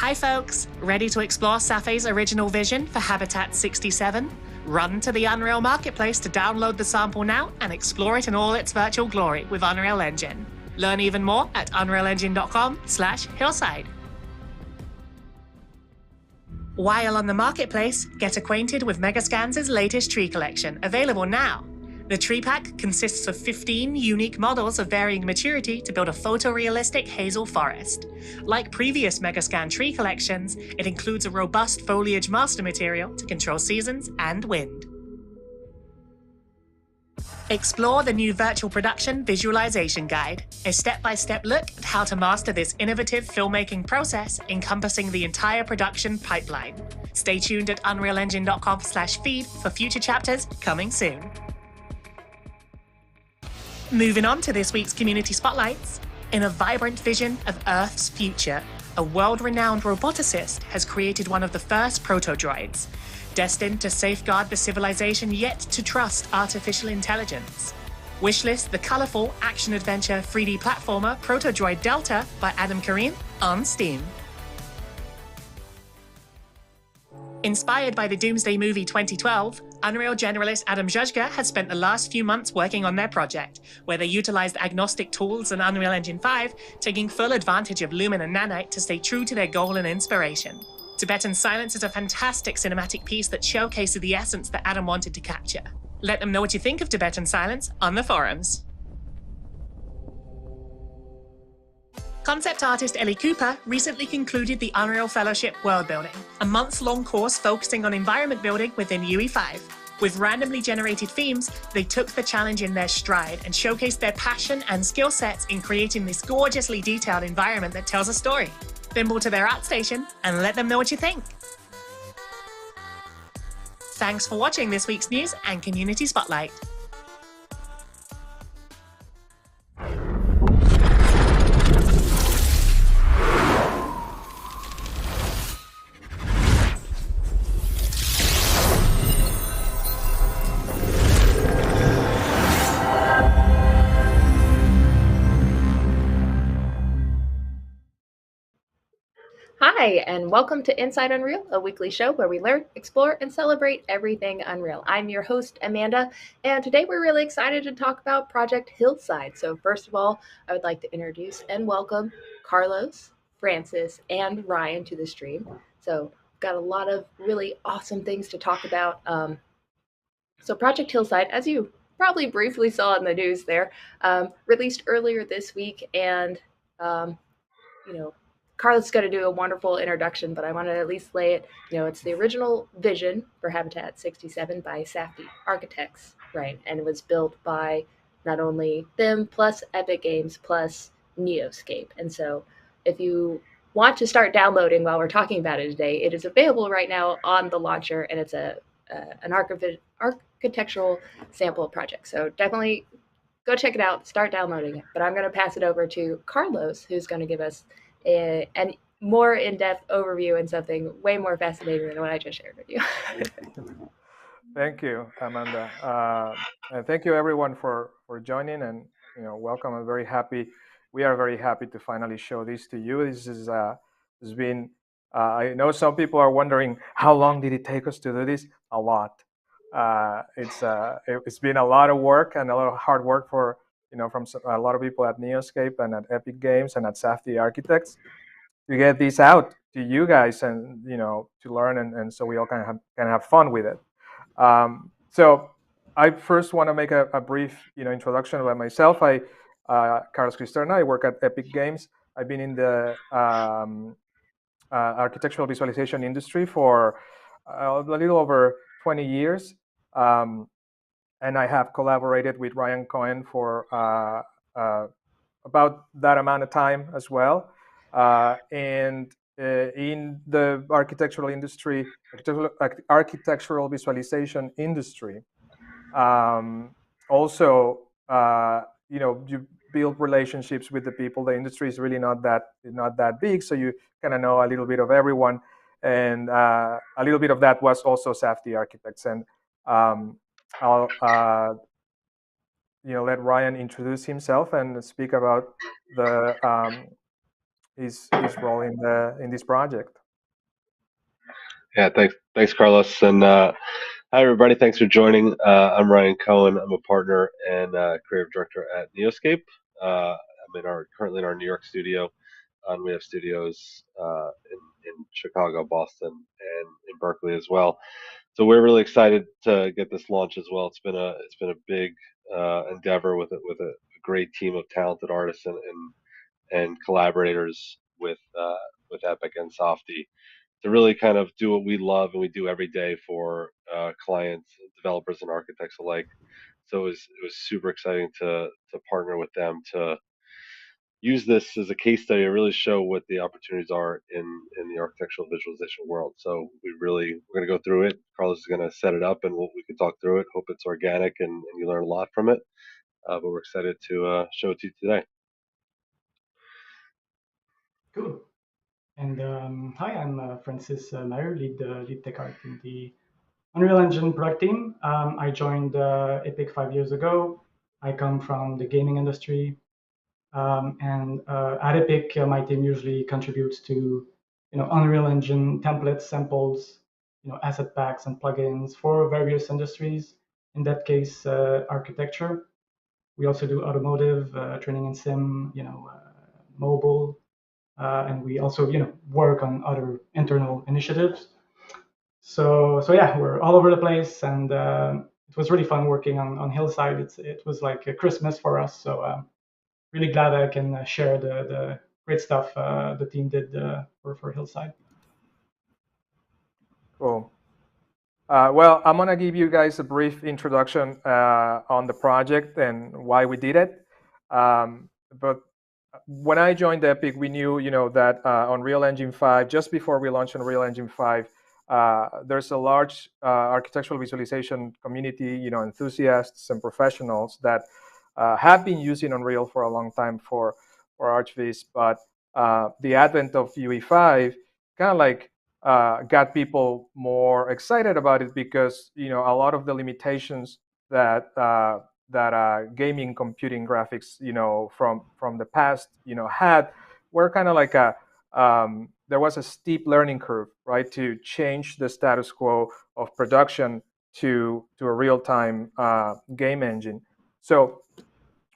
Hi folks, ready to explore Safdie's original vision for Habitat 67? Run to the Unreal Marketplace to download the sample now and explore it in all its virtual glory with Unreal Engine. Learn even more at unrealengine.com/hillside. While on the marketplace, get acquainted with Megascans' latest tree collection, available now. The tree pack consists of 15 unique models of varying maturity to build a photorealistic hazel forest. Like previous Megascan tree collections, it includes a robust foliage master material to control seasons and wind. Explore the new virtual production visualization guide, a step-by-step look at how to master this innovative filmmaking process encompassing the entire production pipeline. Stay tuned at unrealengine.com/feed for future chapters coming soon. Moving on to this week's community spotlights. In a vibrant vision of Earth's future, a world-renowned roboticist has created one of the first proto-droids, destined to safeguard the civilization yet to trust artificial intelligence. Wishlist the colorful action-adventure 3D platformer Proto-Droid Delta by Adam Karim on Steam. Inspired by the Doomsday movie 2012, Unreal generalist Adam Zhuzga has spent the last few months working on their project, where they utilized agnostic tools and Unreal Engine 5, taking full advantage of Lumen and Nanite to stay true to their goal and inspiration. Tibetan Silence is a fantastic cinematic piece that showcases the essence that Adam wanted to capture. Let them know what you think of Tibetan Silence on the forums. Concept artist Ellie Cooper recently concluded the Unreal Fellowship World Building, a month-long course focusing on environment building within UE5. With randomly generated themes, they took the challenge in their stride and showcased their passion and skill sets in creating this gorgeously detailed environment that tells a story. Thimble to their ArtStation and let them know what you think. Thanks for watching this week's news and community spotlight. Hi, and welcome to Inside Unreal, a weekly show where we learn, explore, and celebrate everything Unreal. I'm your host, Amanda, and today we're really excited to talk about Project Hillside. So first of all, I would like to introduce and welcome Carlos, Francis, and Ryan to the stream. So we've got a lot of really awesome things to talk about. So Project Hillside, as you probably briefly saw in the news there, released earlier this week, and Carlos is going to do a wonderful introduction, but I want to at least lay it, it's the original vision for Habitat 67 by Safdie Architects, right? And it was built by not only them, plus Epic Games, plus Neoscape. And so if you want to start downloading while we're talking about it today, it is available right now on the launcher, and it's an architectural sample project. So definitely go check it out, start downloading it. But I'm going to pass it over to Carlos, who's going to give us a more in-depth overview and something way more fascinating than what I just shared with you. Thank you, Amanda. And thank you everyone for joining, and welcome. We are very happy to finally show this to you. This has been, I know some people are wondering, how long did it take us to do this? A lot. It's been a lot of work and a lot of hard work from a lot of people at Neoscape and at Epic Games and at Safdie Architects to get this out to you guys, and to learn, and so we all can have fun with it. So I first want to make a brief introduction about myself. Carlos Cristerna. I work at Epic Games. I've been in the architectural visualization industry for a little over 20 years. And I have collaborated with Ryan Cohen for about that amount of time as well. And in the architectural industry, architectural visualization industry, also, you build relationships with the people. The industry is really not that big, so you kind of know a little bit of everyone. And a little bit of that was also Safdie Architects. And I'll let Ryan introduce himself and speak about his role in this project. Yeah, thanks, Carlos, and hi everybody. Thanks for joining. I'm Ryan Cohen. I'm a partner and creative director at Neoscape. I'm currently in our New York studio, and we have studios in Chicago, Boston, and in Berkeley as well. So we're really excited to get this launch as well. It's been a big endeavor with a great team of talented artists and collaborators with Epic and Safdie to really kind of do what we love and we do every day for clients, developers, and architects alike. So it was super exciting to partner with them to use this as a case study to really show what the opportunities are in the architectural visualization world. So we're going to go through it. Carlos is going to set it up and we can talk through it. Hope it's organic and you learn a lot from it. But we're excited to show it to you today. Cool. And hi, I'm Francis Meyer, lead tech art in the Unreal Engine product team. I joined Epic 5 years ago. I come from the gaming industry, and at Epic, my team usually contributes to, Unreal Engine templates, samples, asset packs and plugins for various industries. In that case, architecture. We also do automotive, training and sim, mobile, and we also work on other internal initiatives. So yeah, we're all over the place, and it was really fun working on Hillside. It was like a Christmas for us. So really glad I can share the great stuff the team did for Hillside. Cool. Well, I'm gonna give you guys a brief introduction on the project and why we did it. But when I joined Epic, we knew, that Unreal Engine 5, just before we launched Unreal Engine 5, there's a large architectural visualization community, enthusiasts and professionals that have been using Unreal for a long time for ArchViz, but the advent of UE5 kind of like got people more excited about it because a lot of the limitations that gaming computing graphics from the past had were kind of like there was a steep learning curve, right, to change the status quo of production to a real-time game engine. So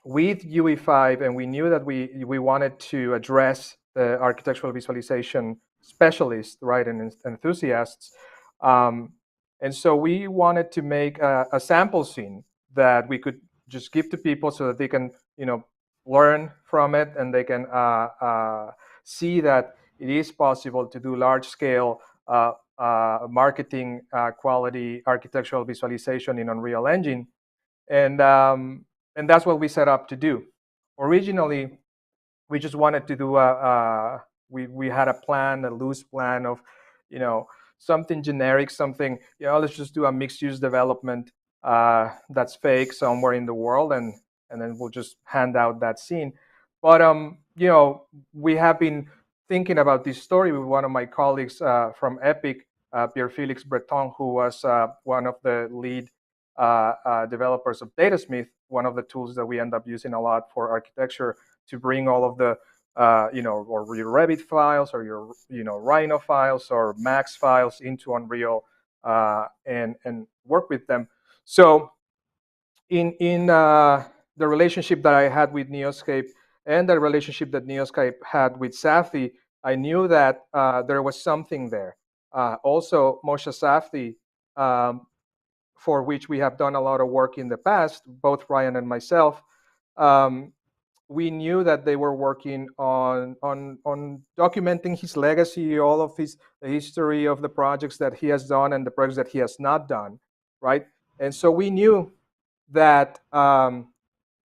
with UE5, and we knew that we wanted to address the architectural visualization specialists, right, and enthusiasts. And so we wanted to make a sample scene that we could just give to people so that they can, learn from it and they can see that it is possible to do large-scale marketing quality architectural visualization in Unreal Engine. And that's what we set up to do. Originally, we just wanted to do we had a loose plan of, something generic, something, let's just do a mixed use development that's fake somewhere in the world, and then we'll just hand out that scene. But we have been thinking about this story with one of my colleagues from Epic, Pierre Felix Breton, who was one of the lead developers of DataSmith, one of the tools that we end up using a lot for architecture to bring all of the, or your Revit files or your, Rhino files or Max files into Unreal and work with them. So in the relationship that I had with Neoscape and the relationship that Neoscape had with Safdie, I knew that there was something there. Also, Moshe Safdie, for which we have done a lot of work in the past, both Ryan and myself, we knew that they were working on documenting his legacy, all of the history of the projects that he has done and the projects that he has not done, right? And so we knew that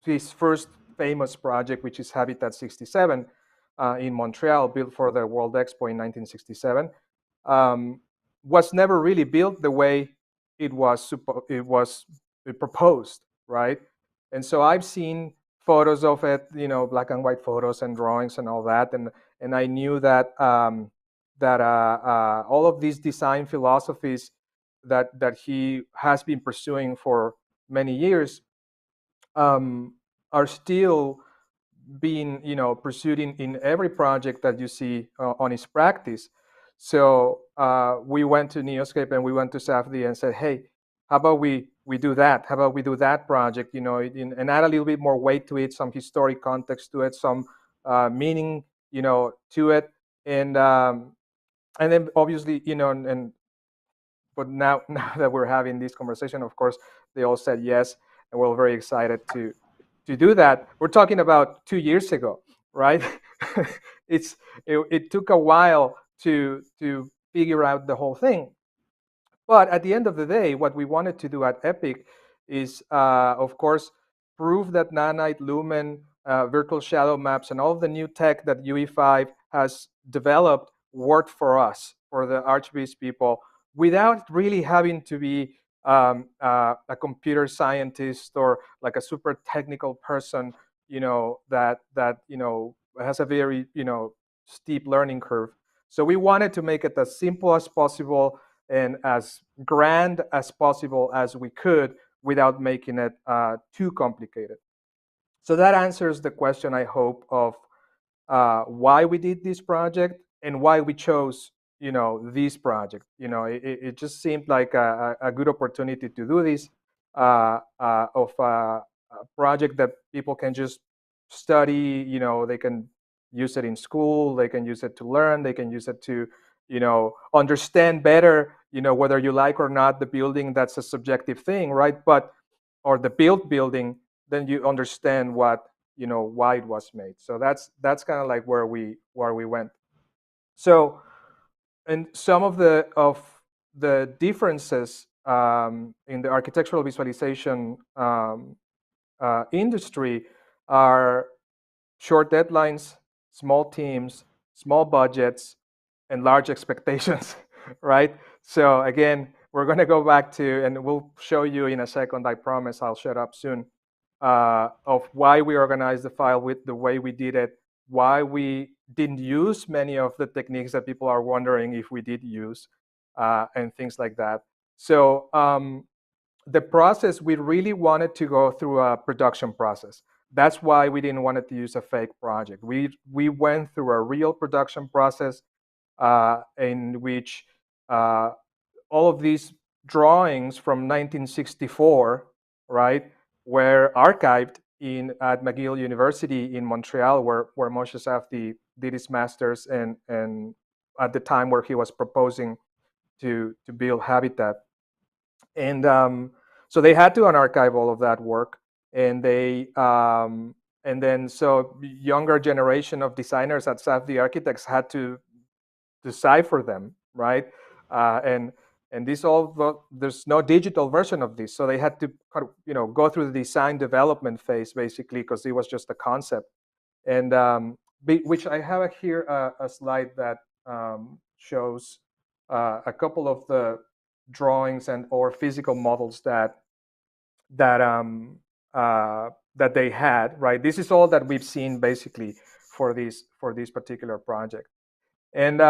his first famous project, which is Habitat 67 in Montreal, built for the World Expo in 1967, was never really built the way it was proposed, right? And so I've seen photos of it, black and white photos and drawings and all that, and I knew that all of these design philosophies that he has been pursuing for many years are still being pursued in every project that you see on his practice. So we went to Neoscape and we went to Safdie and said, hey, how about we do that? How about we do that project, and add a little bit more weight to it, some historic context to it, some meaning, to it. And then obviously, but now now that we're having this conversation, of course, they all said yes, and we're very excited to do that. We're talking about 2 years ago, right? It took a while to figure out the whole thing. But at the end of the day, what we wanted to do at Epic is, of course, prove that Nanite, Lumen, virtual shadow maps, and all of the new tech that UE5 has developed worked for us, for the Archbeast people, without really having to be a computer scientist or like a super technical person, that has a very steep learning curve. So we wanted to make it as simple as possible and as grand as possible as we could without making it too complicated. So that answers the question, I hope, of why we did this project and why we chose, this project. It just seemed like a good opportunity to do this, of a project that people can just study. They can use it in school, they can use it to learn, they can use it to, understand better, whether you like or not the building. That's a subjective thing, right? But or the built building, then you understand why it was made. So that's kind of like where we went. So, and some of the differences in the architectural visualization industry are short deadlines, small teams, small budgets, and large expectations, right? So again, we're going to go back to, and we'll show you in a second, I promise I'll shut up soon, of why we organized the file with the way we did it, why we didn't use many of the techniques that people are wondering if we did use, and things like that. So the process, we really wanted to go through a production process. That's why we didn't want to use a fake project. We went through a real production process, in which all of these drawings from 1964, right, were archived at McGill University in Montreal, where Moshe Safdie did his master's, and at the time where he was proposing to build Habitat. And so they had to unarchive all of that work, and then so younger generation of designers at Safdie Architects had to decipher them, right? And this all, there's no digital version of this, so they had to go through the design development phase basically, because it was just a concept. And which I have here a slide that shows a couple of the drawings and or physical models that they had, right? This is all that we've seen basically for this particular project. And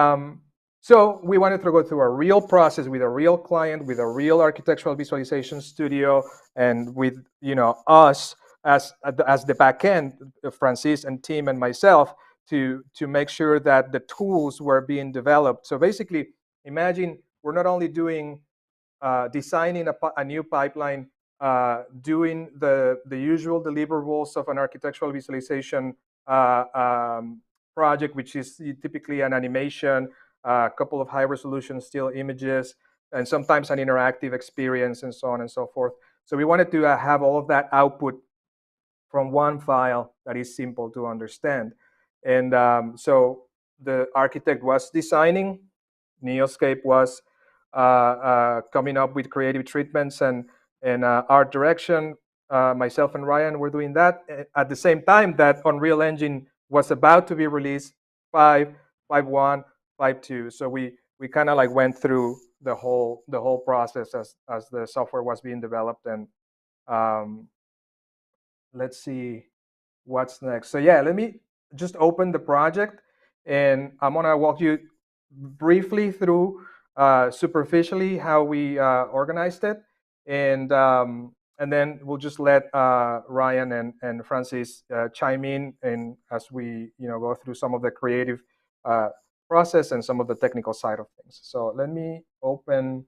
so we wanted to go through a real process with a real client, with a real architectural visualization studio, and with us as the back end, Francis and Tim and myself, to make sure that the tools were being developed. So basically, imagine we're not only doing designing a new pipeline, doing the usual deliverables of an architectural visualization project, which is typically an animation, a couple of high resolution still images, and sometimes an interactive experience, and so on and so forth. So we wanted to have all of that output from one file that is simple to understand. And so the architect was designing, Neoscape was coming up with creative treatments and art direction. Myself and Ryan were doing that at the same time that Unreal Engine was about to be released, 5, 5.1, 5.2. So we kind of like went through the whole process as the software was being developed. And let's see what's next. So yeah, let me just open the project, and I'm gonna walk you briefly through superficially how we organized it, and then we'll just let Ryan and Francis chime in, and as we go through some of the creative process and some of the technical side of things. So let me open.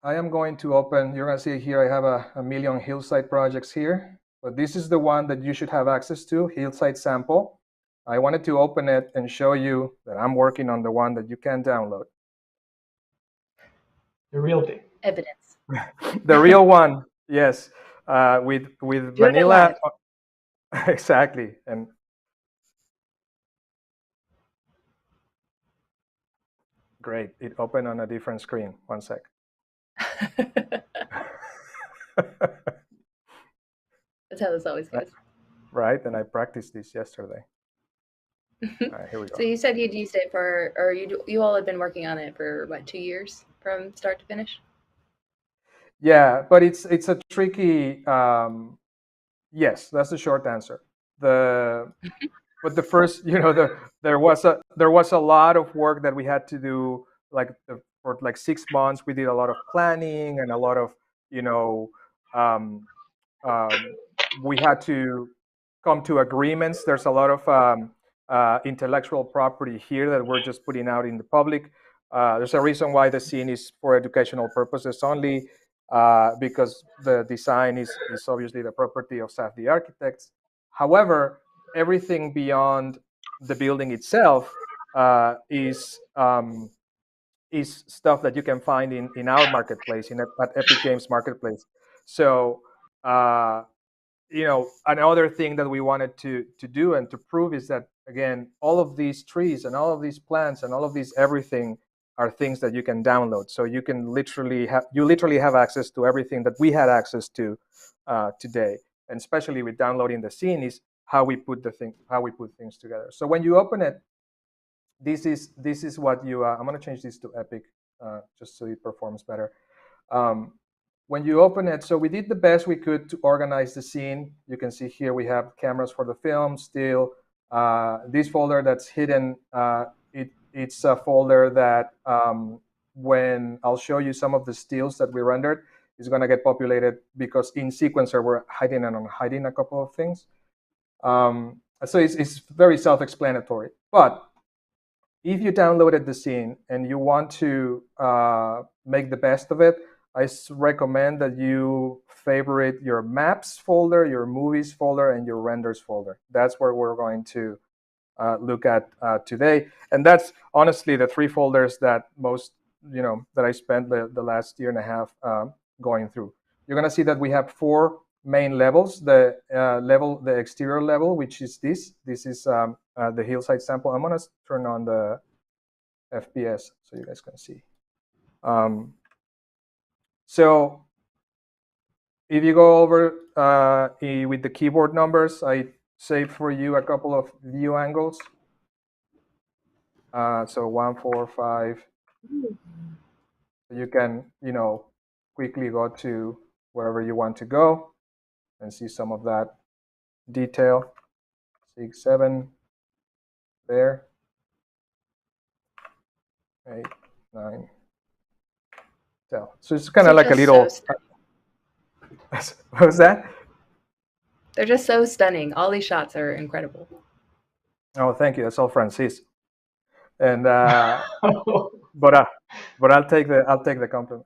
I am going to open, you're going to see here, I have a million Hillside projects here, but this is the one that you should have access to, Hillside sample. I wanted to open it and show you that I'm working on the one that you can download. The real thing. Evidence. The real one, yes, with vanilla. Exactly. And great, it opened on a different screen. One sec. That's how this always goes. Right, and I practiced this yesterday. All right, here we go. So you said you'd used it for, or you all had been working on it for what, 2 years from start to finish? Yeah, but it's a tricky. Yes, that's the short answer. But the first, there was a lot of work that we had to do, for like 6 months. We did a lot of planning and a lot of, um, we had to come to agreements. There's a lot of intellectual property here that we're just putting out in the public. There's a reason why the scene is for educational purposes only, because the design is obviously the property of Safdie Architects. However, everything beyond the building itself is stuff that you can find in our marketplace, at Epic Games Marketplace. So another thing that we wanted to do and to prove is that, again, all of these trees and all of these plants and all of these everything are things that you can download. So you can literally have access to everything that we had access to today. And especially with downloading the scene is how we put things together. So when you open it, this is what you. I'm going to change this to Epic just so it performs better. When you open it, so we did the best we could to organize the scene. You can see here we have cameras for the film still. This folder that's hidden, it's a folder that when I'll show you some of the stills that we rendered, is going to get populated because in Sequencer we're hiding a couple of things. So it's very self-explanatory. But if you downloaded the scene and you want to make the best of it, I recommend that you favorite your maps folder, your movies folder, and your renders folder. That's where we're going to look at today. And that's honestly the 3 folders that that I spent the last year and a half going through. You're going to see that we have 4 main levels. The exterior level, which is this. This is the Hillside sample. I'm going to turn on the FPS so you guys can see. So if you go over with the keyboard numbers, I saved for you a couple of view angles. So 1, 4, 5. You can, quickly go to wherever you want to go and see some of that detail. 6, 7, there. 8, 9, 10. So it's kind of like a little. What was that? They're just so stunning. All these shots are incredible. Oh, thank you. That's all Francis. And but I'll take the compliment.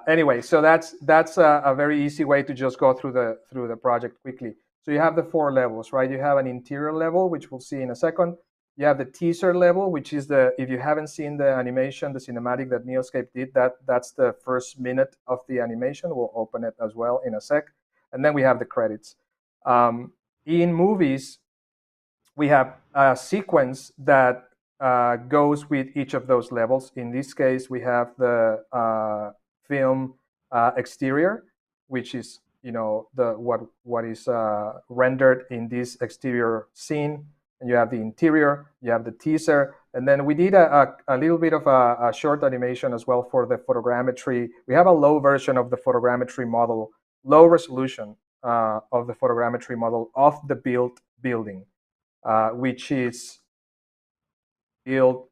Anyway, so that's a very easy way to just go through the project quickly. So you have the 4 levels, right? You have an interior level, which we'll see in a second. You have the teaser level, which is if you haven't seen the animation, the cinematic that Neoscape did, that's the first minute of the animation. We'll open it as well in a sec. And then we have the credits. In movies, we have a sequence that goes with each of those levels. In this case, we have the film exterior, which is what is rendered in this exterior scene. And you have the interior, you have the teaser, and then we did a little bit of a short animation as well for the photogrammetry. We have a low version of the photogrammetry model, low resolution of the photogrammetry model of the built building, which is built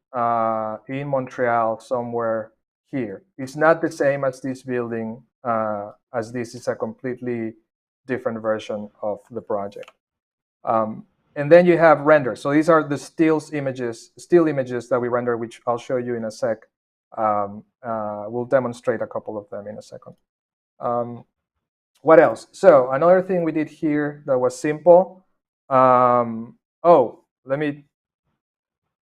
in Montreal somewhere here. It's not the same as this building, as this is a completely different version of the project. And then you have render. So these are the still images that we render, which I'll show you in a sec. We'll demonstrate a couple of them in a second. What else? So another thing we did here that was simple.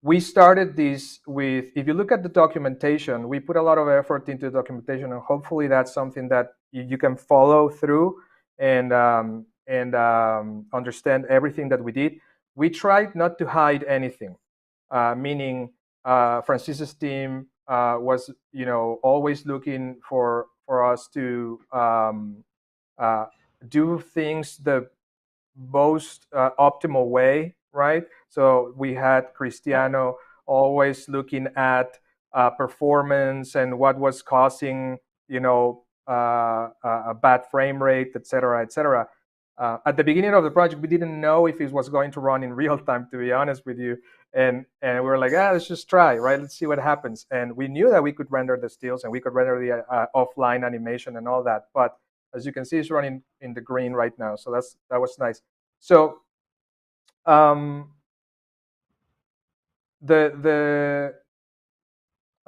We started this with, if you look at the documentation, we put a lot of effort into the documentation, and hopefully that's something that you can follow through and understand everything that we did. We tried not to hide anything, meaning Francis's team was, always looking for us to do things the most optimal way, right? So we had Cristiano always looking at performance and what was causing, a bad frame rate, et cetera, et cetera. At the beginning of the project, we didn't know if it was going to run in real time, to be honest with you. And we were like, let's just try, right? Let's see what happens. And we knew that we could render the stills and we could render the offline animation and all that. But as you can see, it's running in the green right now. So that was nice. So I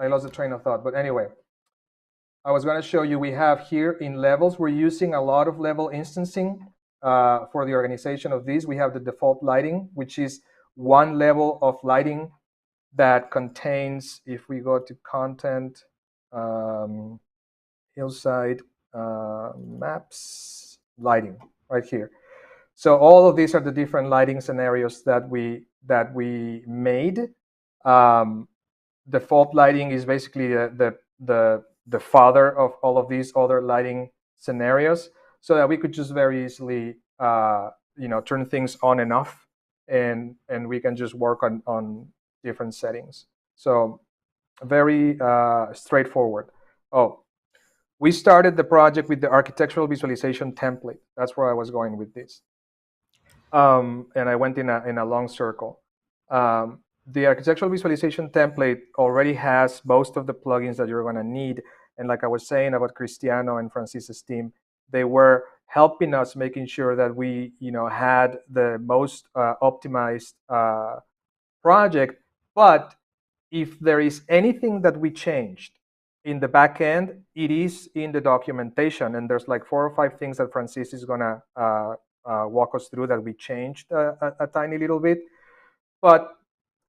lost the train of thought, but anyway, I was going to show you, we have here in levels, we're using a lot of level instancing for the organization of these. We have the default lighting, which is one level of lighting that contains, if we go to content, Hillside maps, lighting right here. So all of these are the different lighting scenarios that we made. Default lighting is basically the father of all of these other lighting scenarios, so that we could just very easily turn things on and off, and we can just work on different settings. So very straightforward. We started the project with the architectural visualization template. That's where I was going with this. And I went in a long circle. The architectural visualization template already has most of the plugins that you're going to need. And like I was saying about Cristiano and Francis's team, they were helping us, making sure that we had the most optimized project. But if there is anything that we changed in the back end, it is in the documentation. And there's like 4 or 5 things that Francis is going to walk us through that we changed a tiny little bit. But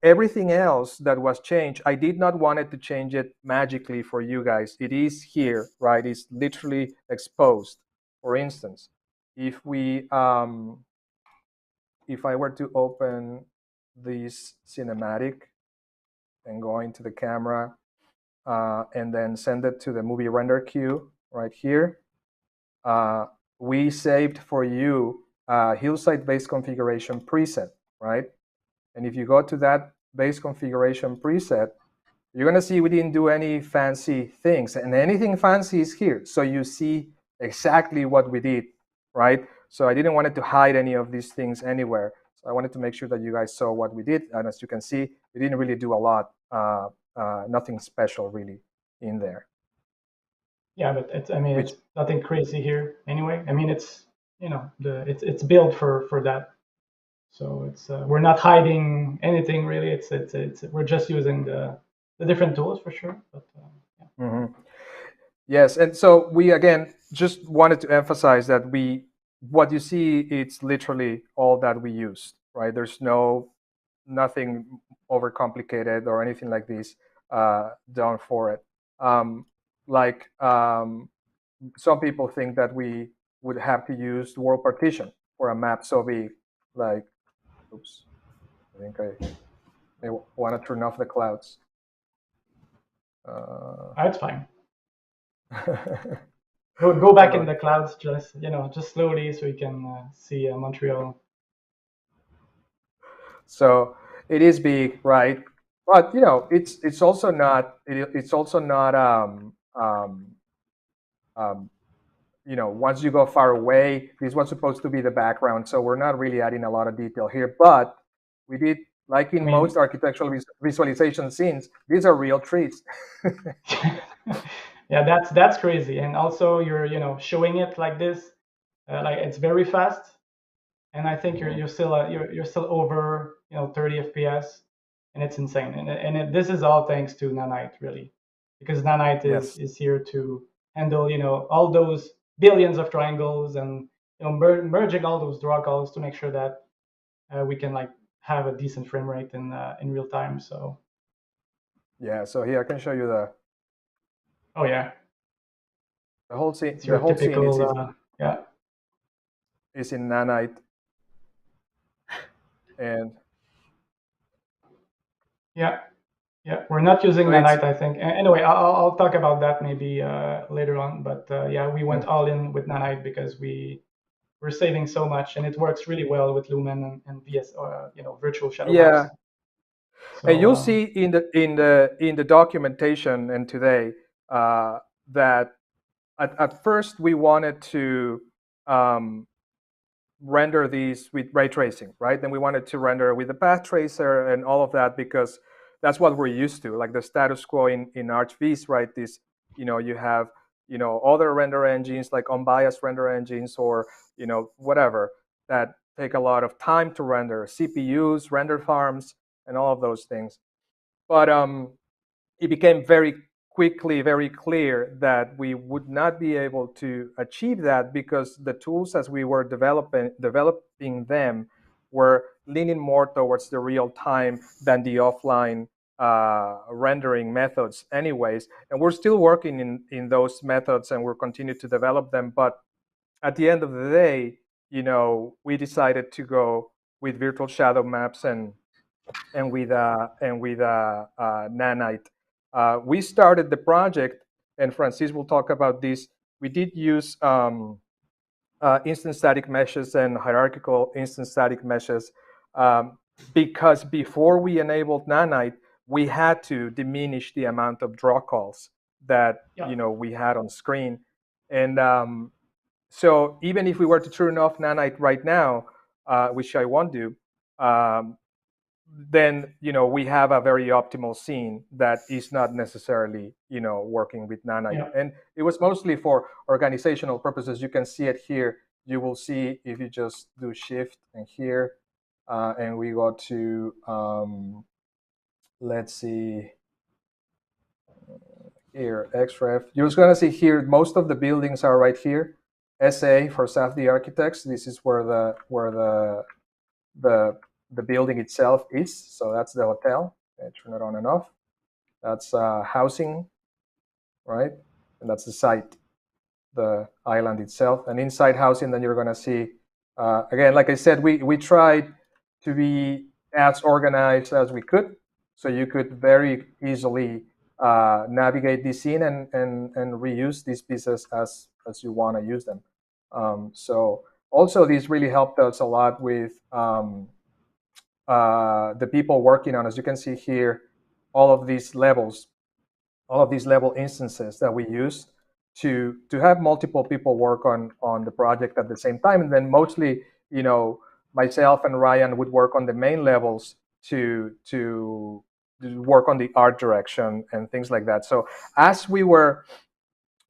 everything else that was changed, I did not want it to change it magically for you guys. It is here, right? It's literally exposed. For instance, if I were to open this cinematic and go into the camera and then send it to the movie render queue right here, we saved for you Hillside base configuration preset, right? And if you go to that base configuration preset, you're going to see we didn't do any fancy things, and anything fancy is here. So you see exactly what we did, right? So I didn't want it to hide any of these things anywhere. So I wanted to make sure that you guys saw what we did. And as you can see, we didn't really do a lot, nothing special really in there. Yeah, but it's nothing crazy here anyway. I mean, it's it's built for that. So it's we're not hiding anything really. It's we're just using the different tools for sure. But yeah. Mm-hmm. Yes, and so we again just wanted to emphasize that what you see, it's literally all that we used, right? There's nothing overcomplicated or anything like this done for it. Some people think that we would have to use world partition for a map so big, like, oops, I think I want to turn off the clouds. That's fine. Go back in the clouds, just slowly, so you can see Montreal. So it is big, right? But it's also not. It's also not. Once you go far away, this was supposed to be the background, so we're not really adding a lot of detail here. But we did, like in most architectural visualization scenes, these are real trees. Yeah, that's crazy. And also you're showing it like this, like it's very fast, and I think you're still you're still over 30 FPS, and it's insane. This is all thanks to Nanite, really, because Nanite Yes. is here to handle all those billions of triangles and merging all those draw calls to make sure that we can like have a decent frame rate in real time. So Yeah. So here I can show you the oh yeah, whole scene. it's The your whole scene typical yeah. is in Nanite, and Yeah, yeah, we're not using so it's Nanite, I think. Anyway, I'll talk about that maybe later on. But yeah, we went all in with Nanite because we're saving so much, and it works really well with Lumen and VS, virtual shadow yeah. maps. And So you'll see in the documentation and today that at first we wanted to um, render these with ray tracing, right? Then we wanted to render with the path tracer and all of that because that's what we're used to, like the status quo in ArchViz, right? This, you have, other render engines like unbiased render engines or, whatever that take a lot of time to render, CPUs, render farms, and all of those things. But it became very quickly very clear that we would not be able to achieve that because the tools as we were developing them were leaning more towards the real time than the offline rendering methods anyways, and we're still working in those methods and we'll continue to develop them. But at the end of the day, we decided to go with virtual shadow maps and with Nanite. We started the project, and Francis will talk about this. We did use instance static meshes and hierarchical instance static meshes um, because before we enabled Nanite, we had to diminish the amount of draw calls that yeah, we had on screen, and so even if we were to turn off Nanite right now, which I won't do, um, then we have a very optimal scene that is not necessarily working with Nanite. yeah, And it was mostly for organizational purposes. You can see it here. You will see if you just do shift and here, and we go to let's see here, xref. You're just going to see here most of the buildings are right here. SA for Safdie Architects. This is where the the building itself is. So that's the hotel. Okay, turn it on and off. That's housing, right? And that's the site, the island itself. And inside housing, then you're going to see, again, like I said, we tried to be as organized as we could. So you could very easily navigate this scene and reuse these pieces as you want to use them. So also, this really helped us a lot with the people working on, as you can see here, all of these levels, all of these level instances that we use to have multiple people work on the project at the same time. And then mostly, myself and Ryan would work on the main levels to work on the art direction and things like that. So as we were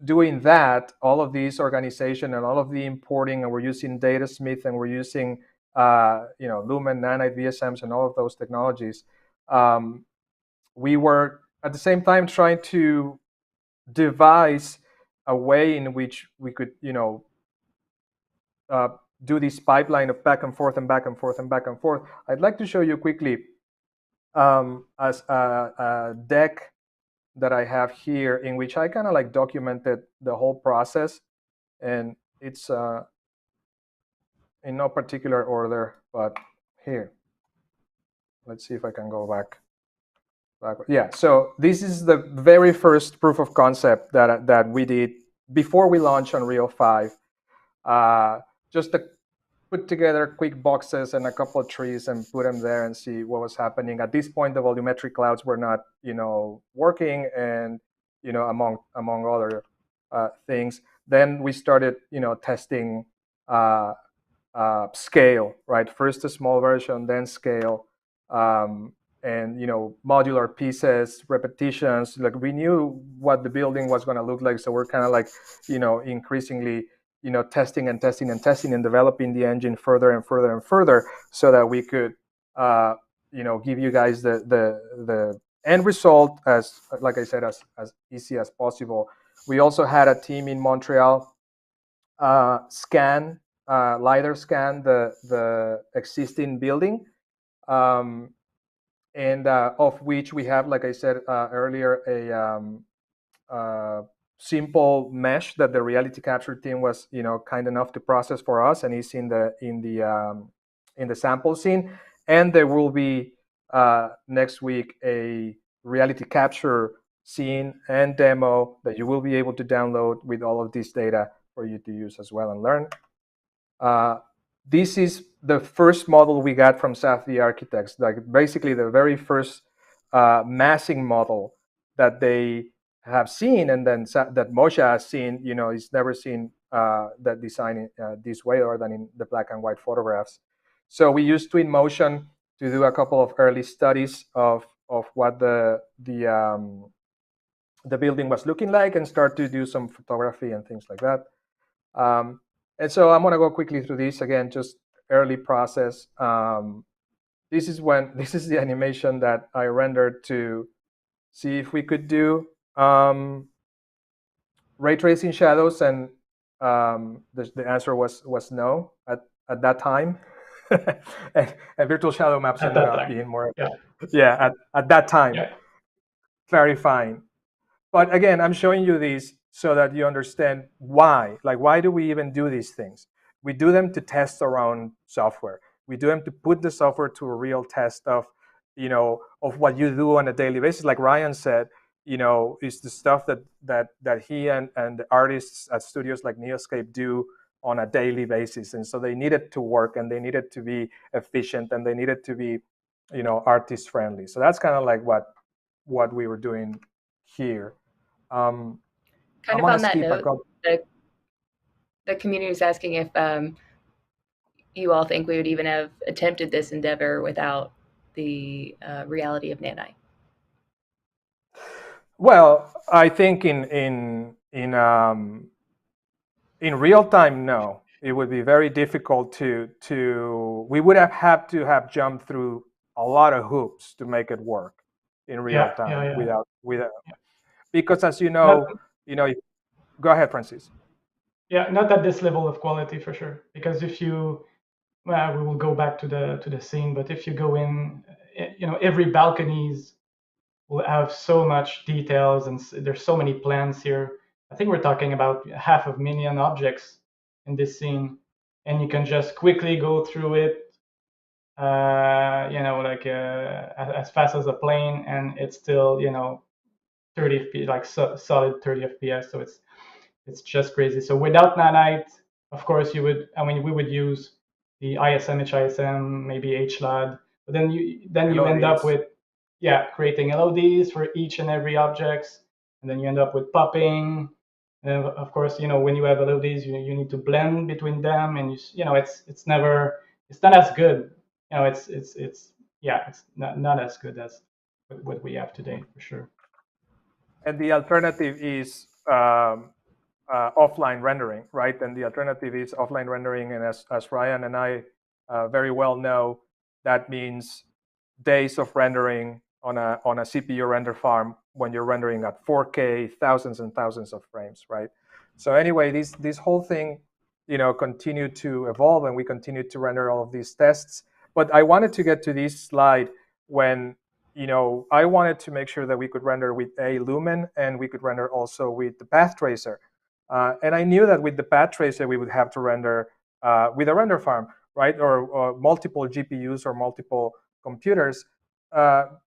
doing that, all of these organization and all of the importing, and we're using DataSmith and we're using Lumen, Nanite, VSMs, and all of those technologies. We were at the same time trying to devise a way in which we could, do this pipeline of back and forth and back and forth and back and forth. I'd like to show you quickly as a deck that I have here in which I kind of like documented the whole process, and it's in no particular order, but here. Let's see if I can go back. Yeah, so this is the very first proof of concept that we did before we launched Unreal 5. Just to put together quick boxes and a couple of trees and put them there and see what was happening. At this point, the volumetric clouds were not, working, and among other things. Then we started, testing scale, right? First a small version, then scale, and modular pieces, repetitions. Like we knew what the building was going to look like, so we're kind of like, increasingly testing and testing and testing and developing the engine further and further and further, so that we could give you guys the end result as, like I said, as easy as possible. We also had a team in Montreal LiDAR scan the existing building, and of which we have, like I said earlier, a simple mesh that the reality capture team was kind enough to process for us, and is in the sample scene. And there will be next week a reality capture scene and demo that you will be able to download with all of this data for you to use as well and learn. This is the first model we got from Safdie Architects, like basically the very first massing model that they have seen, and then that Moshe has seen. He's never seen that design this way, other than in the black and white photographs. So we used Twinmotion to do a couple of early studies of what the building was looking like, and start to do some photography and things like that. And so I'm going to go quickly through this again, just early process. This is the animation that I rendered to see if we could do ray tracing shadows, and the answer was no at that time. and virtual shadow maps ended up being more. Yeah, at that time, clarifying. But again, I'm showing you these so that you understand why. Like, why do we even do these things? We do them to test around software. We do them to put the software to a real test of what you do on a daily basis. Like Ryan said, is the stuff that he and the artists at studios like Neoscape do on a daily basis. And so they needed to work, and they needed to be efficient, and they needed to be, artist friendly. So that's kind of like what we were doing here. Kind of on that note, the community is asking if you all think we would even have attempted this endeavor without the reality of Nanai. Well, I think in real time, no. It would be very difficult to. We would have had to have jumped through a lot of hoops to make it work in real time without. Because as you know, go ahead, Francis. Yeah, not at this level of quality for sure. Because if you, we will go back to the scene. But if you go in, every balconies will have so much details, and there's so many plans here. I think we're talking about 500,000 objects in this scene, and you can just quickly go through it, as fast as a plane, and it's still 30 fps, like solid 30 fps. So it's just crazy. So without nanite, of course, we would use the ISM, HISM, maybe HLAD, but then you end up with creating LODs for each and every objects, and then you end up with popping. And of course, when you have LODs, you need to blend between them, and it's not as good. It's not as good as what we have today, for sure. And the alternative is offline rendering, right? And the alternative is offline rendering, and as Ryan and I very well know, that means days of rendering on a CPU render farm when you're rendering at 4K, thousands and thousands of frames, right? So anyway, this whole thing, continued to evolve, and we continued to render all of these tests. But I wanted to get to this slide when I wanted to make sure that we could render with a lumen, and we could render also with the path tracer. And I knew that with the path tracer, we would have to render with a render farm, right? Or multiple GPUs or multiple computers,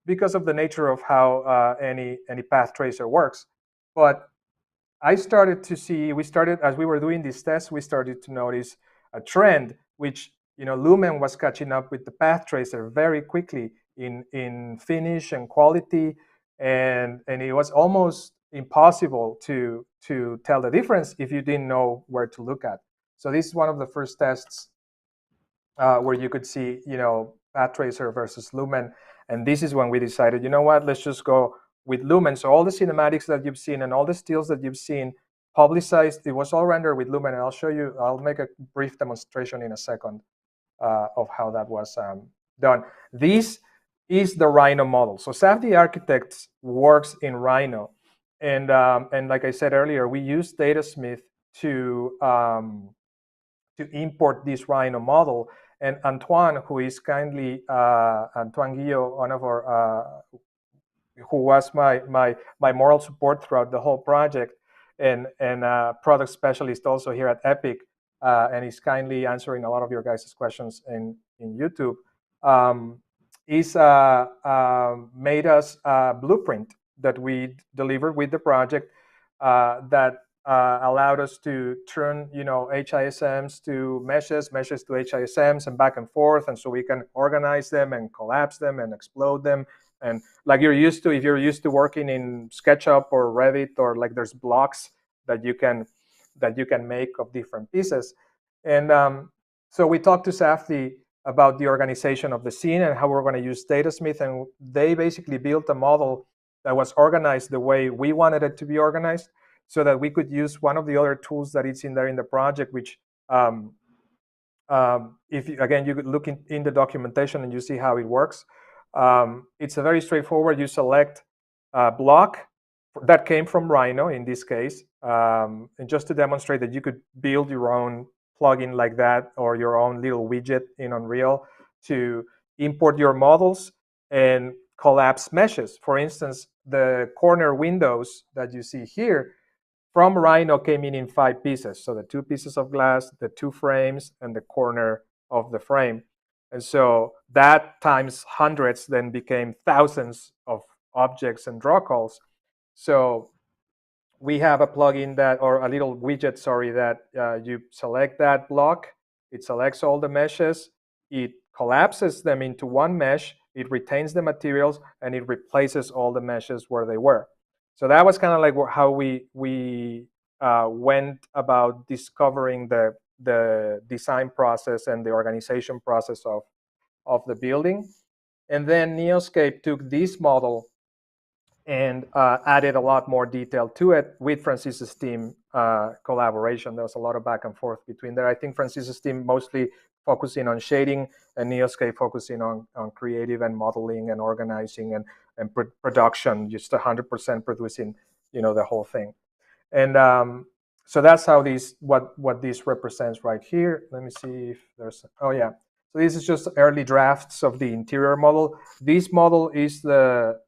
because of the nature of how any path tracer works. But I started to see, as we were doing these tests, we started to notice a trend, which Lumen was catching up with the path tracer very quickly in finish and quality, and it was almost impossible to tell the difference if you didn't know where to look at. So this is one of the first tests where you could see path tracer versus Lumen, and this is when we decided, let's just go with Lumen. So all the cinematics that you've seen and all the stills that you've seen publicized. It was all rendered with Lumen, and I'll show you. I'll make a brief demonstration in a second of how that was done. This is the Rhino model. So Safdie Architects works in Rhino, and like I said earlier, we use DataSmith to import this Rhino model. And Antoine, who is kindly Antoine Guillot, one of our who was my moral support throughout the whole project, and product specialist also here at Epic, and he's kindly answering a lot of your guys' questions in YouTube. He's made us a blueprint that we delivered with the project that allowed us to turn HISMs to meshes to HISMs, and back and forth, and so we can organize them and collapse them and explode them. And like you're used to, if you're used to working in SketchUp or Revit, or like there's blocks that you can make of different pieces. And so we talked to Safdie about the organization of the scene and how we're going to use DataSmith, and they basically built a model that was organized the way we wanted it to be organized, so that we could use one of the other tools that is in there in the project, which if again you could look in the documentation and you see how it works. It's a very straightforward. You select a block that came from Rhino in this case, and just to demonstrate that you could build your own plugin like that, or your own little widget in Unreal to import your models and collapse meshes. For instance, the corner windows that you see here from Rhino came in 5 pieces. So the 2 pieces of glass, the 2 frames, and the corner of the frame. And so that times hundreds then became thousands of objects and draw calls. So we have a plugin that, or a little widget, sorry, that you select that block, it selects all the meshes, it collapses them into one mesh, it retains the materials, and it replaces all the meshes where they were. So that was kind of like how we went about discovering the design process and the organization process of the building. And then Neoscape took this model and added a lot more detail to it with Francis's team collaboration. There was a lot of back and forth between there. I think Francis's team mostly focusing on shading, and Neoscape focusing on creative and modeling and organizing and production, just 100% producing, the whole thing. And so that's how what this represents right here. Let me see if there's, oh yeah. So this is just early drafts of the interior model. This model is the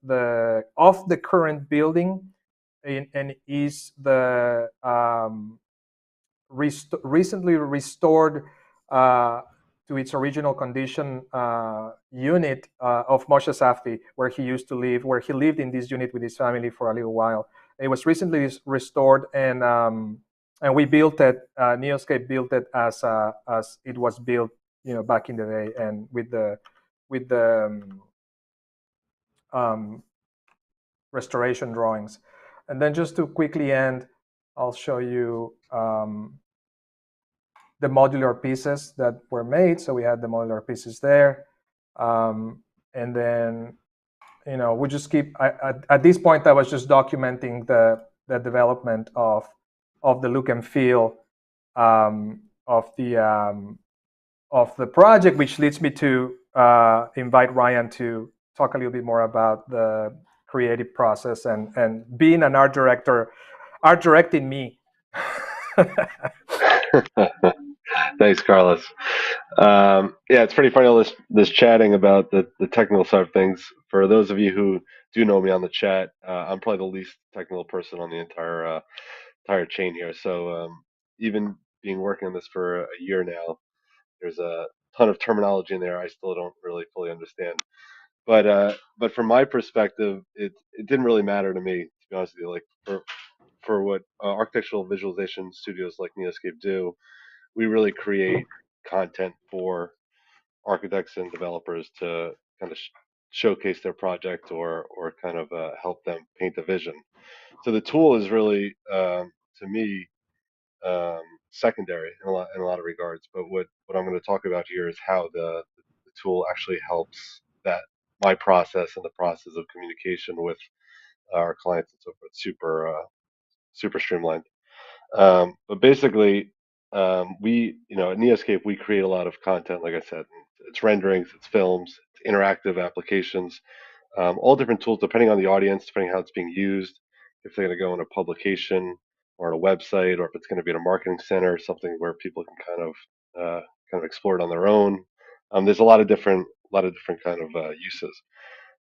of the current building, and is the recently restored to its original condition unit of Moshe Safdie, where he used to live, where he lived in this unit with his family for a little while. It was recently restored, and we built it. Neoscape built it as it was built, back in the day, and with the restoration drawings. And then just to quickly end, I'll show you the modular pieces that were made. So we had the modular pieces there, and then we just keep. At this point, I was just documenting the development of the look and feel of the project, which leads me to invite Ryan to talk a little bit more about the creative process and being an art director, art directing me. Thanks, Carlos. Yeah, it's pretty funny all this chatting about the technical side of things. For those of you who do know me on the chat, I'm probably the least technical person on the entire chain here. So even being working on this for a year now, there's a ton of terminology in there I still don't really fully understand. But from my perspective, it didn't really matter to me, to be honest with you. Like for what architectural visualization studios like Neoscape do, we really create content for architects and developers to kind of showcase their project or kind of help them paint a vision. So the tool is really, to me, secondary in a lot of regards. But what I'm going to talk about here is how the tool actually helps that my process and the process of communication with our clients and so forth super streamlined. But basically, we, at Neoscape, we create a lot of content. Like I said, it's renderings, it's films, it's interactive applications, all different tools depending on the audience, depending on how it's being used. If they're going to go in a publication or on a website, or if it's going to be in a marketing center, something where people can kind of explore it on their own. There's a lot of different kind of uses.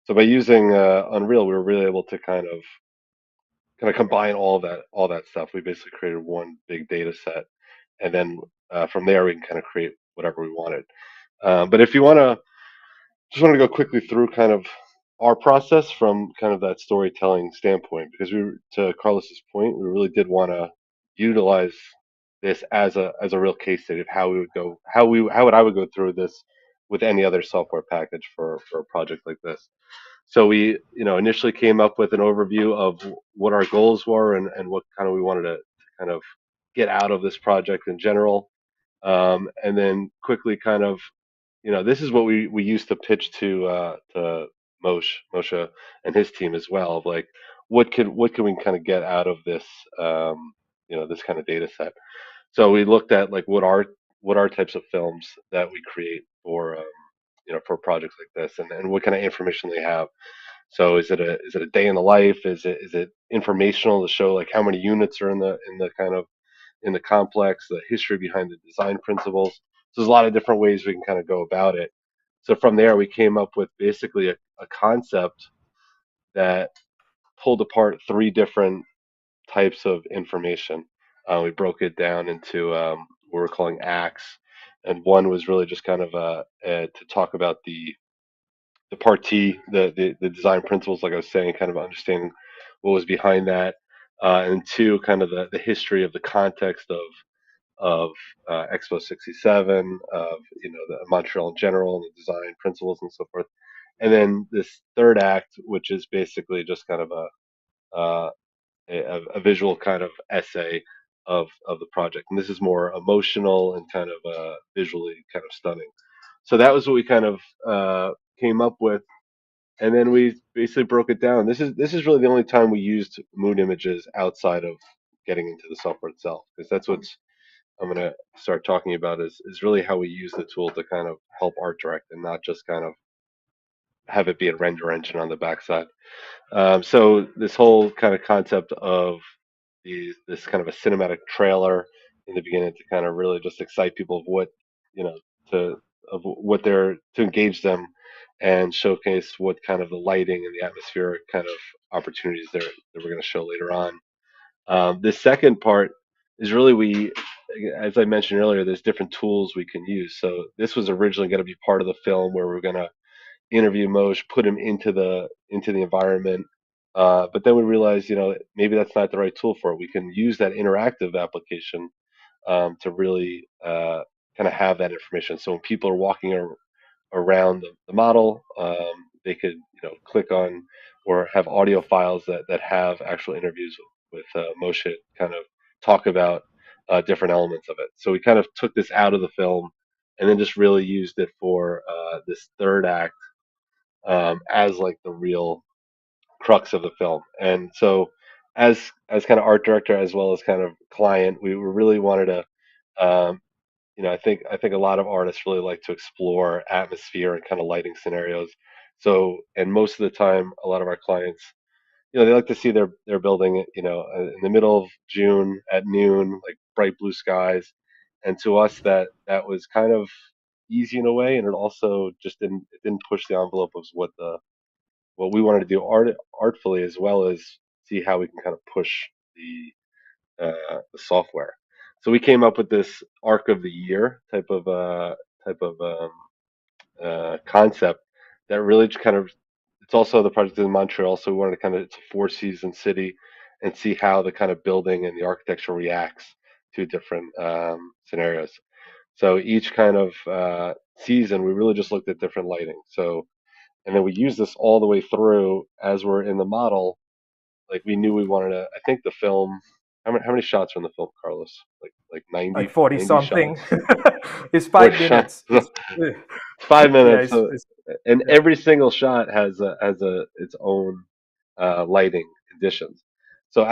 So by using Unreal, we were really able to kind of combine all that stuff. We basically created one big data set, and then from there we can kind of create whatever we wanted. But if you just want to go quickly through kind of our process from kind of that storytelling standpoint, because to Carlos's point, we really did want to utilize this as a real case study of how we would go, how I would go through this with any other software package for a project like this. So we, initially came up with an overview of what our goals were and what kind of we wanted to kind of get out of this project in general. And then quickly kind of, this is what we used to pitch to Moshe and his team as well, of like what can we kind of get out of this, this kind of data set. So we looked at like what are types of films that we create for projects like this, and what kind of information they have. So is it a day in the life? Is it informational to show like how many units are in the complex, the history behind the design principles? So there's a lot of different ways we can kind of go about it. So from there, we came up with basically a concept that pulled apart three different types of information. We broke it down into what we're calling acts, and one was really just kind of to talk about the part T, the design principles, like I was saying, kind of understanding what was behind that, and two, kind of the history of the context of Expo 67, of the Montreal in general, and the design principles and so forth. And then this third act, which is basically just kind of uh, a visual kind of essay of the project, and this is more emotional and kind of visually kind of stunning. So that was what we kind of came up with, and then we basically broke it down. This is really the only time we used mood images outside of getting into the software itself, because that's what's I'm going to start talking about is really how we use the tool to kind of help art direct, and not just kind of have it be a render engine on the backside. So this whole kind of concept of this kind of a cinematic trailer in the beginning to kind of really just excite people of what, you know to of what they're to engage them, and showcase what kind of the lighting and the atmospheric kind of opportunities there that we're going to show later on. The second part is really as I mentioned earlier, there's different tools we can use. So this was originally going to be part of the film where we're going to interview Moshe, put him into the environment. But then we realized, maybe that's not the right tool for it. We can use that interactive application to really kind of have that information. So when people are walking around the model, they could, click on or have audio files that have actual interviews with Moshe, kind of talk about different elements of it. So we kind of took this out of the film and then just really used it for this third act, as like the real crux of the film. And so as kind of art director as well as kind of client, we really wanted to, um, I think a lot of artists really like to explore atmosphere and kind of lighting scenarios. So, and most of the time, a lot of our clients, they like to see their building, in the middle of June at noon, like bright blue skies. And to us, that was kind of easy in a way, and it also just didn't push the envelope of what we wanted to do artfully, as well as see how we can kind of push the software. So we came up with this arc of the year type of concept that really just kind of, it's also the project in Montreal, so we wanted to kind of, it's a four season city, and see how the kind of building and the architecture reacts to different scenarios. So each kind of season, we really just looked at different lighting. So, and then we use this all the way through as we're in the model. Like we knew we wanted to. I think the film. How many shots are in the film, Carlos? Like 90, like 40 90 something. shots. It's 40 5 minutes. shots. It's 5 minutes. yeah, So, and yeah. every single shot has its own lighting conditions. So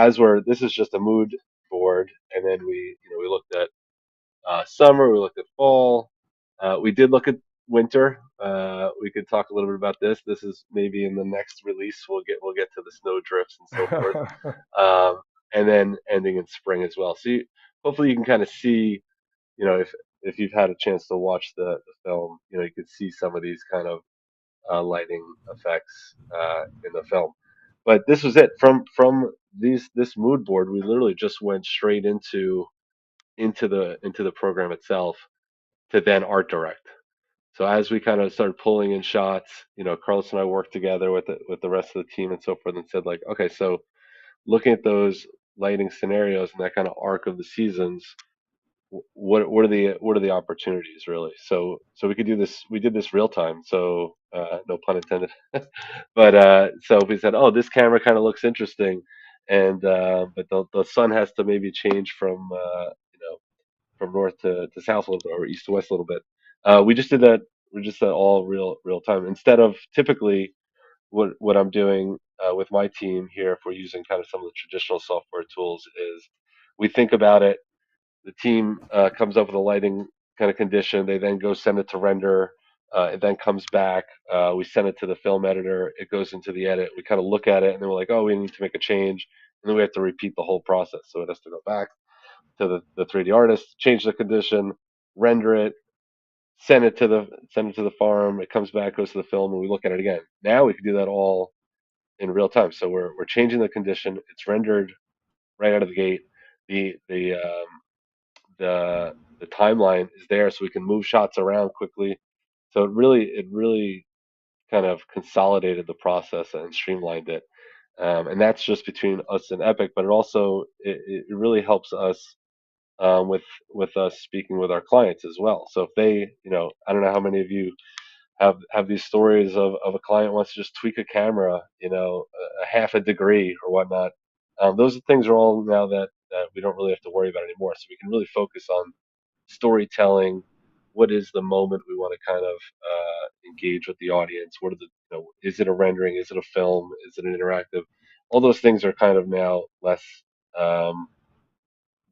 this is just a mood. board, and then we looked at summer, we looked at fall, we did look at winter. We could talk a little bit about this. This is maybe in the next release. We'll get to the snow drifts and so forth, and then ending in spring as well. So hopefully you can kind of see, if you've had a chance to watch the film, you could see some of these kind of lighting effects in the film. But this was it from this mood board. We literally just went straight into the program itself to then art direct. So as we kind of started pulling in shots, Carlos and I worked together with the rest of the team and so forth, and said like, okay, so looking at those lighting scenarios and that kind of arc of the seasons, what are the opportunities really? So we could do this. We did this real time. So no pun intended. But so we said, oh, this camera kind of looks interesting, and but the sun has to maybe change from north to south a little bit, or east to west a little bit. We just did that. We just did all real time instead of typically what I'm doing with my team here. If we're using kind of some of the traditional software tools, is we think about it. The team comes up with a lighting kind of condition. They then go send it to render. It then comes back. We send it to the film editor. It goes into the edit. We kind of look at it, and then we're like, oh, we need to make a change, and then we have to repeat the whole process. So it has to go back to the 3D artist, change the condition, render it, send it to the farm. It comes back, goes to the film, and we look at it again. Now we can do that all in real time. So we're changing the condition. It's rendered right out of the gate. The timeline is there, so we can move shots around quickly. So it really kind of consolidated the process and streamlined it. And that's just between us and Epic, but it really helps us with us speaking with our clients as well. So if they, I don't know how many of you have these stories of a client wants to just tweak a camera, a half a degree or whatnot. Those things are all now that we don't really have to worry about anymore. So we can really focus on storytelling. What is the moment we want to kind of engage with the audience? What are is it a rendering? Is it a film? Is it an interactive? All those things are kind of now less. Um,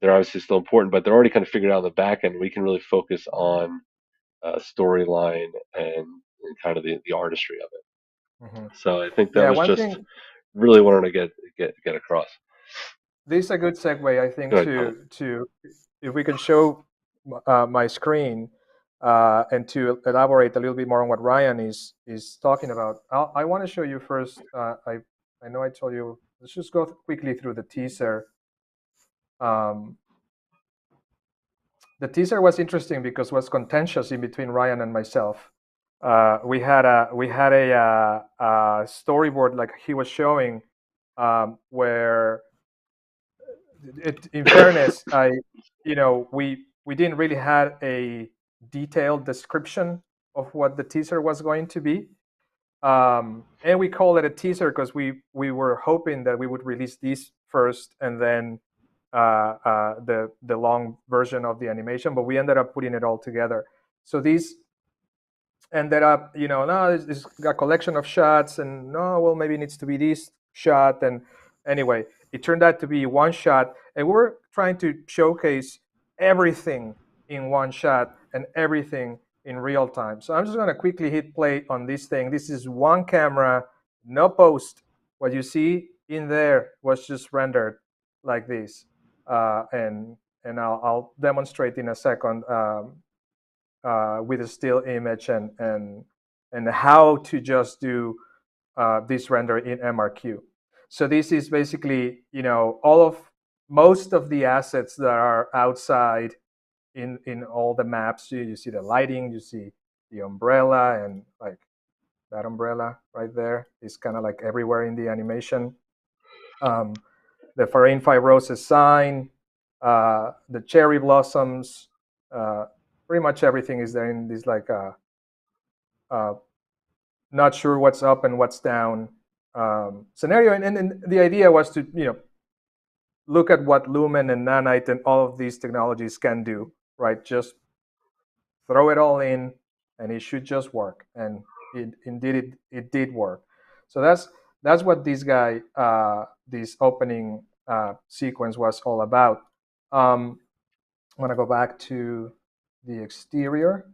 they're obviously still important, but they're already kind of figured out on the back end. We can really focus on storyline and kind of the artistry of it. Mhm. So I think that Yeah, was one just thing. really wanting to get across. This is a good segue, I think, Go ahead, Colin. to if we can show my screen and to elaborate a little bit more on what Ryan is talking about. I want to show you first. I know I told you. Let's just go quickly through the teaser. The teaser was interesting because it was contentious in between Ryan and myself. We had a storyboard like he was showing, where in fairness, we didn't really have a detailed description of what the teaser was going to be, and we call it a teaser because we were hoping that we would release this first and then the long version of the animation, but we ended up putting it all together. So these ended up, no, it's a collection of shots, and no, well, maybe it needs to be this shot. And anyway, it turned out to be one shot, and we're trying to showcase everything in one shot and everything in real time. So I'm just going to quickly hit play on this thing. This is one camera, no post. What you see in there was just rendered like this, and I'll demonstrate in a second. With a still image and how to just do this render in MRQ. So this is basically, most of the assets that are outside in all the maps. You see the lighting, you see the umbrella, and like that umbrella right there is kind of like everywhere in the animation. The Foreign Five Roses sign, the cherry blossoms, pretty much everything is there in this like not sure what's up and what's down scenario. And the idea was to look at what Lumen and Nanite and all of these technologies can do, right? Just throw it all in and it should just work. And it did work. So that's what this opening sequence was all about. I'm going to go back to the exterior.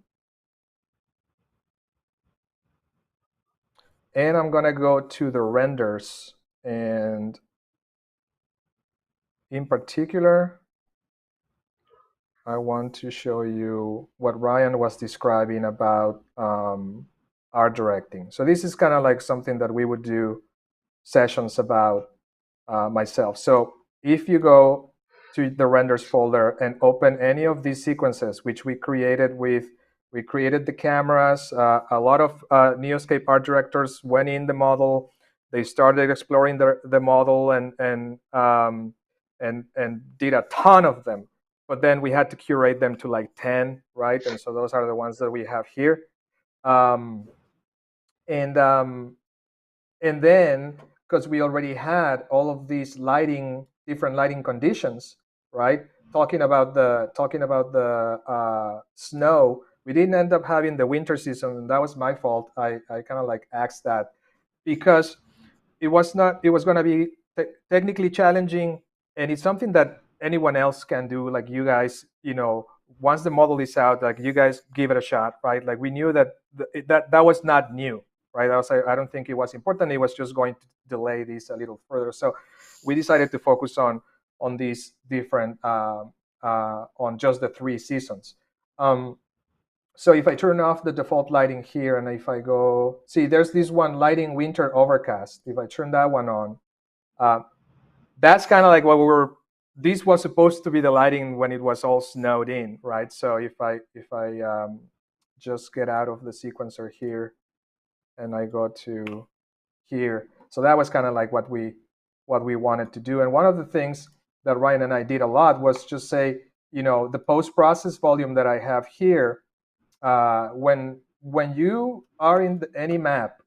And I'm going to go to the renders. And in particular, I want to show you what Ryan was describing about art directing. So this is kind of like something that we would do sessions about myself. So if you go to the renders folder and open any of these sequences, which we created the cameras. A lot of Neoscape art directors went in the model. They started exploring the model and did a ton of them. But then we had to curate them to like 10, right? And so those are the ones that we have here. Um, and then because we already had all of these different lighting conditions, right? Talking about the snow, we didn't end up having the winter season, and that was my fault. I kind of like axed that because it was going to be technically challenging, and it's something that anyone else can do. Like you guys, once the model is out, like you guys give it a shot, right? Like we knew that that was not new, right? I don't think it was important. It was just going to delay this a little further. So we decided to focus on these different on just the 3 seasons. So if I turn off the default lighting here, and if I go, see, there's this one lighting winter overcast. If I turn that one on, that's kind of like what this was supposed to be the lighting when it was all snowed in, right? So if I just get out of the sequencer here and I go to here, so that was kind of like what we wanted to do. And one of the things that Ryan and I did a lot was just say, the post-process volume that I have here, when you are in any map,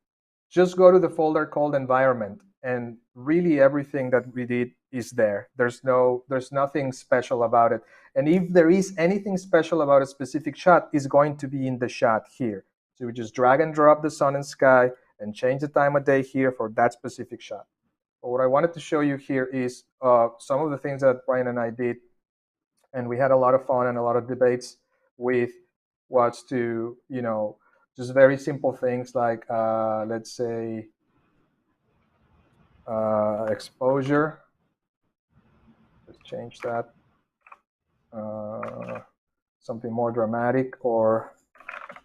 just go to the folder called environment, and really everything that we did is there. There's nothing special about it. And if there is anything special about a specific shot, it's going to be in the shot here. So we just drag and drop the sun and sky and change the time of day here for that specific shot. But what I wanted to show you here is some of the things that Brian and I did, and we had a lot of fun and a lot of debates with was to, just very simple things like, let's say, exposure. Let's change that. Something more dramatic, or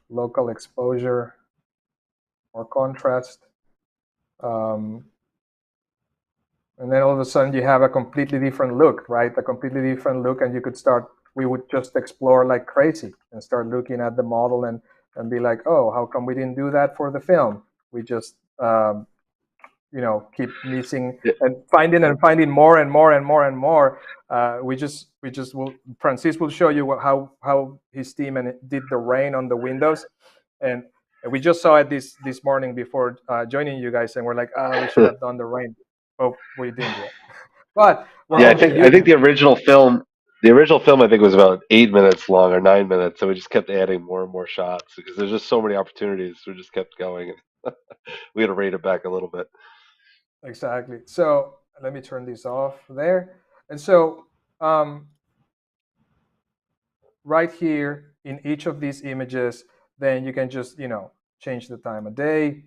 local exposure, or contrast. And then all of a sudden you have a completely different look, right? A completely different look, and we would just explore like crazy and start looking at the model and be like, oh, how come we didn't do that for the film? We just, keep missing and finding more and more and more and more. Francis will show you how his team did the rain on the windows, and we just saw it this morning before joining you guys, and we're like, we should have done the rain, but we didn't do it. But I think the original film I think was about 8 minutes long or 9 minutes, so we just kept adding more and more shots because there's just so many opportunities. We just kept going. We had to rate it back a little bit. Exactly. So let me turn this off there. And so right here in each of these images, then you can just, change the time of day.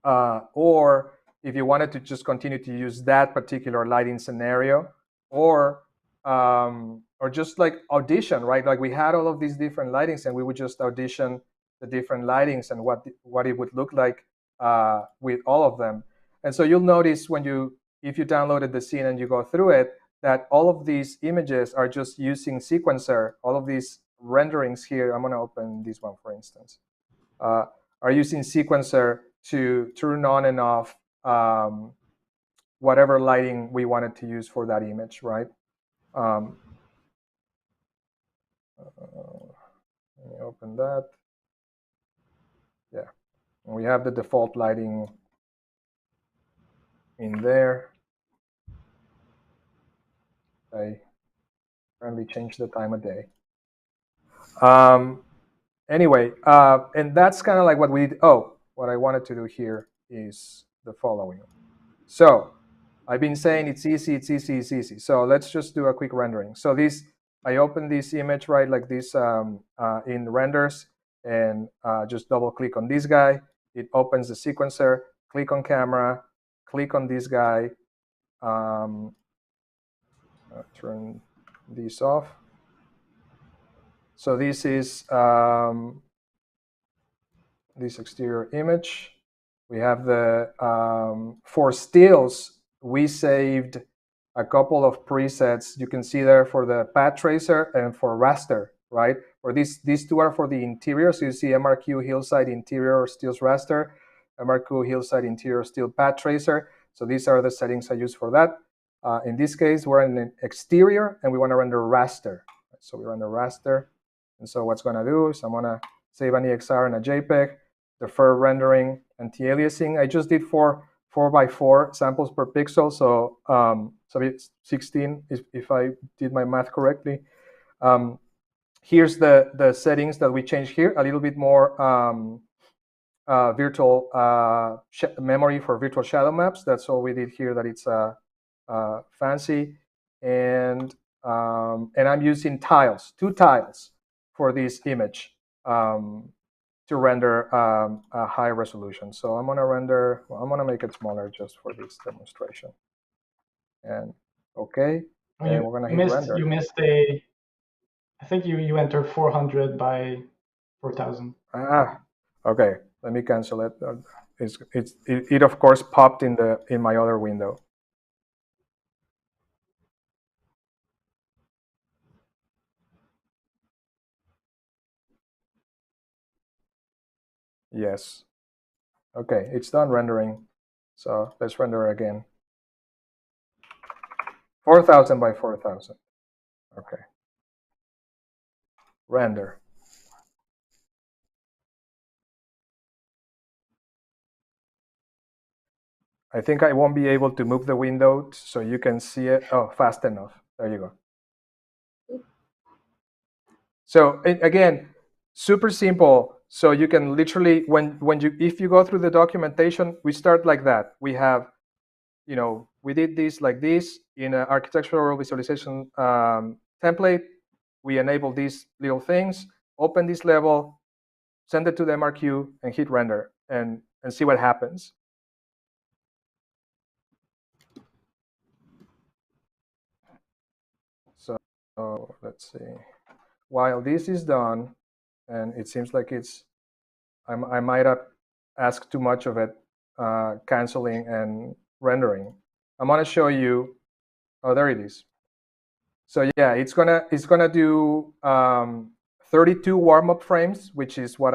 Or if you wanted to just continue to use that particular lighting scenario, or just like audition, right? Like we had all of these different lightings, and we would just audition the different lightings and what it would look like with all of them. And so you'll notice if you downloaded the scene and you go through it, that all of these images are just using sequencer. All of these renderings here, I'm going to open this one, for instance, are using sequencer to turn on and off whatever lighting we wanted to use for that image, right? Let me open that. Yeah, and we have the default lighting in there. I currently changed the time of day. Anyway, and that's kind of like what we did. Oh, what I wanted to do here is the following. So I've been saying it's easy, it's easy, it's easy. So let's just do a quick rendering. So I open this image, right, like this in renders, and just double click on this guy. It opens the sequencer, click on camera, click on this guy, turn this off. So this is this exterior image. We have the, for stills, we saved a couple of presets. You can see there for the path tracer and for raster, right? Or these two are for the interior. So you see MRQ Hillside interior stills raster, MRQ Hillside interior still path tracer. So these are the settings I use for that. In this case, we're in an exterior and we want to render raster. So we render raster. And so what's going to do is I'm going to save an EXR and a JPEG, defer rendering, anti-aliasing. I just did 4x4 samples per pixel, so it's 16 if I did my math correctly. Here's the settings that we changed here, a little bit more virtual memory for virtual shadow maps. That's all we did here, that it's fancy. And I'm using tiles, 2 tiles for this image to render a high resolution. So I'm gonna render, well, I'm gonna make it smaller just for this demonstration. And okay, and we're gonna hit render. You missed I think you entered 400 by 4000. Okay, let me cancel it. It of course popped in my other window. Yes. Okay, it's done rendering. So let's render again. 4000 by 4000. Okay. Render. I think I won't be able to move the window so you can see it. Oh, fast enough. There you go. So again, super simple. So you can literally, if you go through the documentation, we start like that. We have, we did this like this in an architectural visualization template. We enable these little things, open this level, send it to the MRQ, and hit render, and see what happens. So let's see. While this is done, and it seems like I might have asked too much of it, canceling and rendering. I'm gonna show you. Oh, there it is. So yeah, it's gonna do 32 warm-up frames, which is what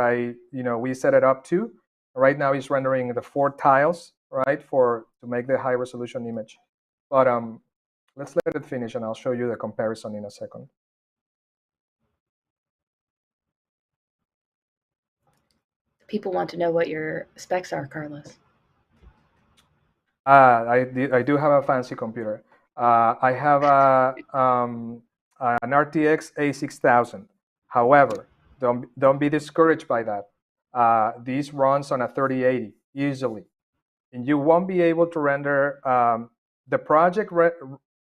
we set it up to. Right now, it's rendering the 4 tiles, right, to make the high resolution image. But let's let it finish, and I'll show you the comparison in a second. People want to know what your specs are, Carlos. I do have a fancy computer. I have an RTX A6000. However, don't be discouraged by that. This runs on a 3080 easily, and you won't be able to render. The project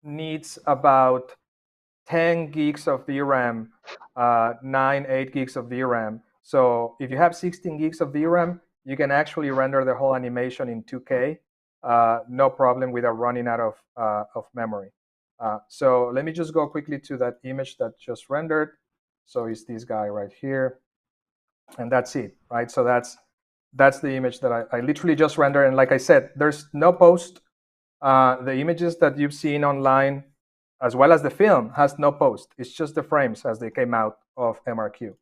needs about 10 gigs of VRAM, 8 gigs of VRAM. So if you have 16 gigs of VRAM, you can actually render the whole animation in 2K. No problem without running out of memory. So let me just go quickly to that image that just rendered. So it's this guy right here, and that's it, right? So that's the image that I literally just rendered. And like I said, there's no post. The images that you've seen online, as well as the film, has no post. It's just the frames as they came out of MRQ.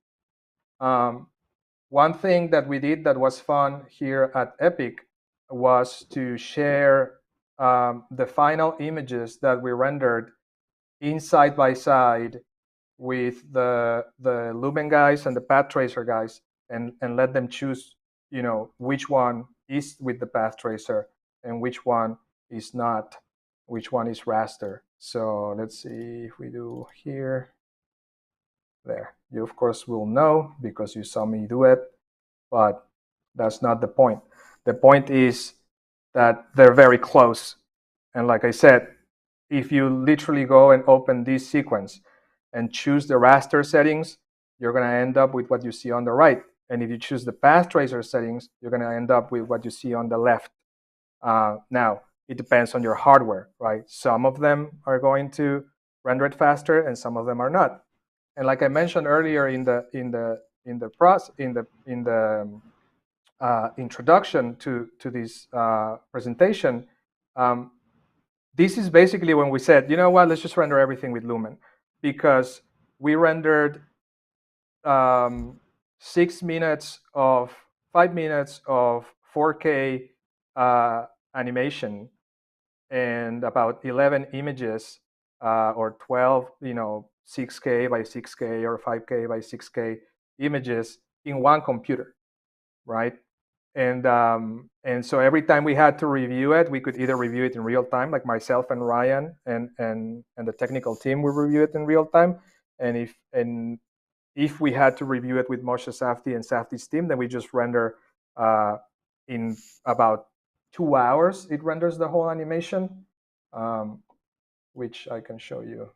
One thing that we did that was fun here at Epic was to share the final images that we rendered in side by side with the Lumen guys and the path tracer guys, and let them choose, which one is with the path tracer and which one is not, which one is raster. So let's see if we do here. There, you of course will know because you saw me do it, but that's not the point. The point is that they're very close. And like I said, if you literally go and open this sequence and choose the raster settings, you're going to end up with what you see on the right. And if you choose the path tracer settings, you're going to end up with what you see on the left. Now, it depends on your hardware, right? Some of them are going to render it faster, and some of them are not. And like I mentioned earlier in the introduction to this presentation, this is basically when we said, you know what, let's just render everything with Lumen, because we rendered 5 minutes of 4K animation and about 11 images or 12, 6K by 6K or 5K by 6K images in one computer, right? And so every time we had to review it, we could either review it in real time, like myself and Ryan and the technical team would review it in real time. And if we had to review it with Moshe Safdie and Safdie's team, then we just render in about 2 hours. It renders the whole animation, which I can show you.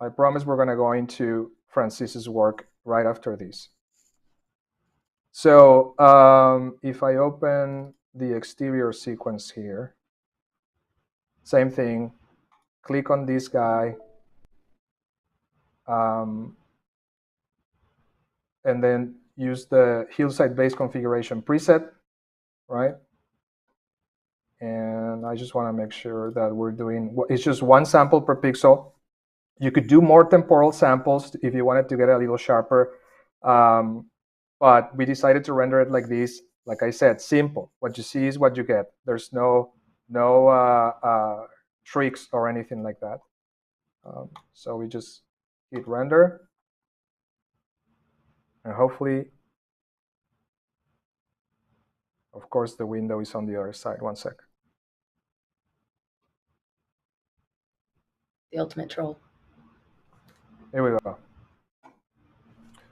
I promise we're going to go into Francis's work right after this. So if I open the exterior sequence here, same thing, click on this guy, and then use the Hillside base configuration preset, right? And I just want to make sure that we're doing, it's just one sample per pixel. You could do more temporal samples if you wanted to get a little sharper. But we decided to render it like this. Like I said, simple. What you see is what you get. There's no tricks or anything like that. So we just hit render. And hopefully, of course, the window is on the other side. One sec. The ultimate troll. Here we go.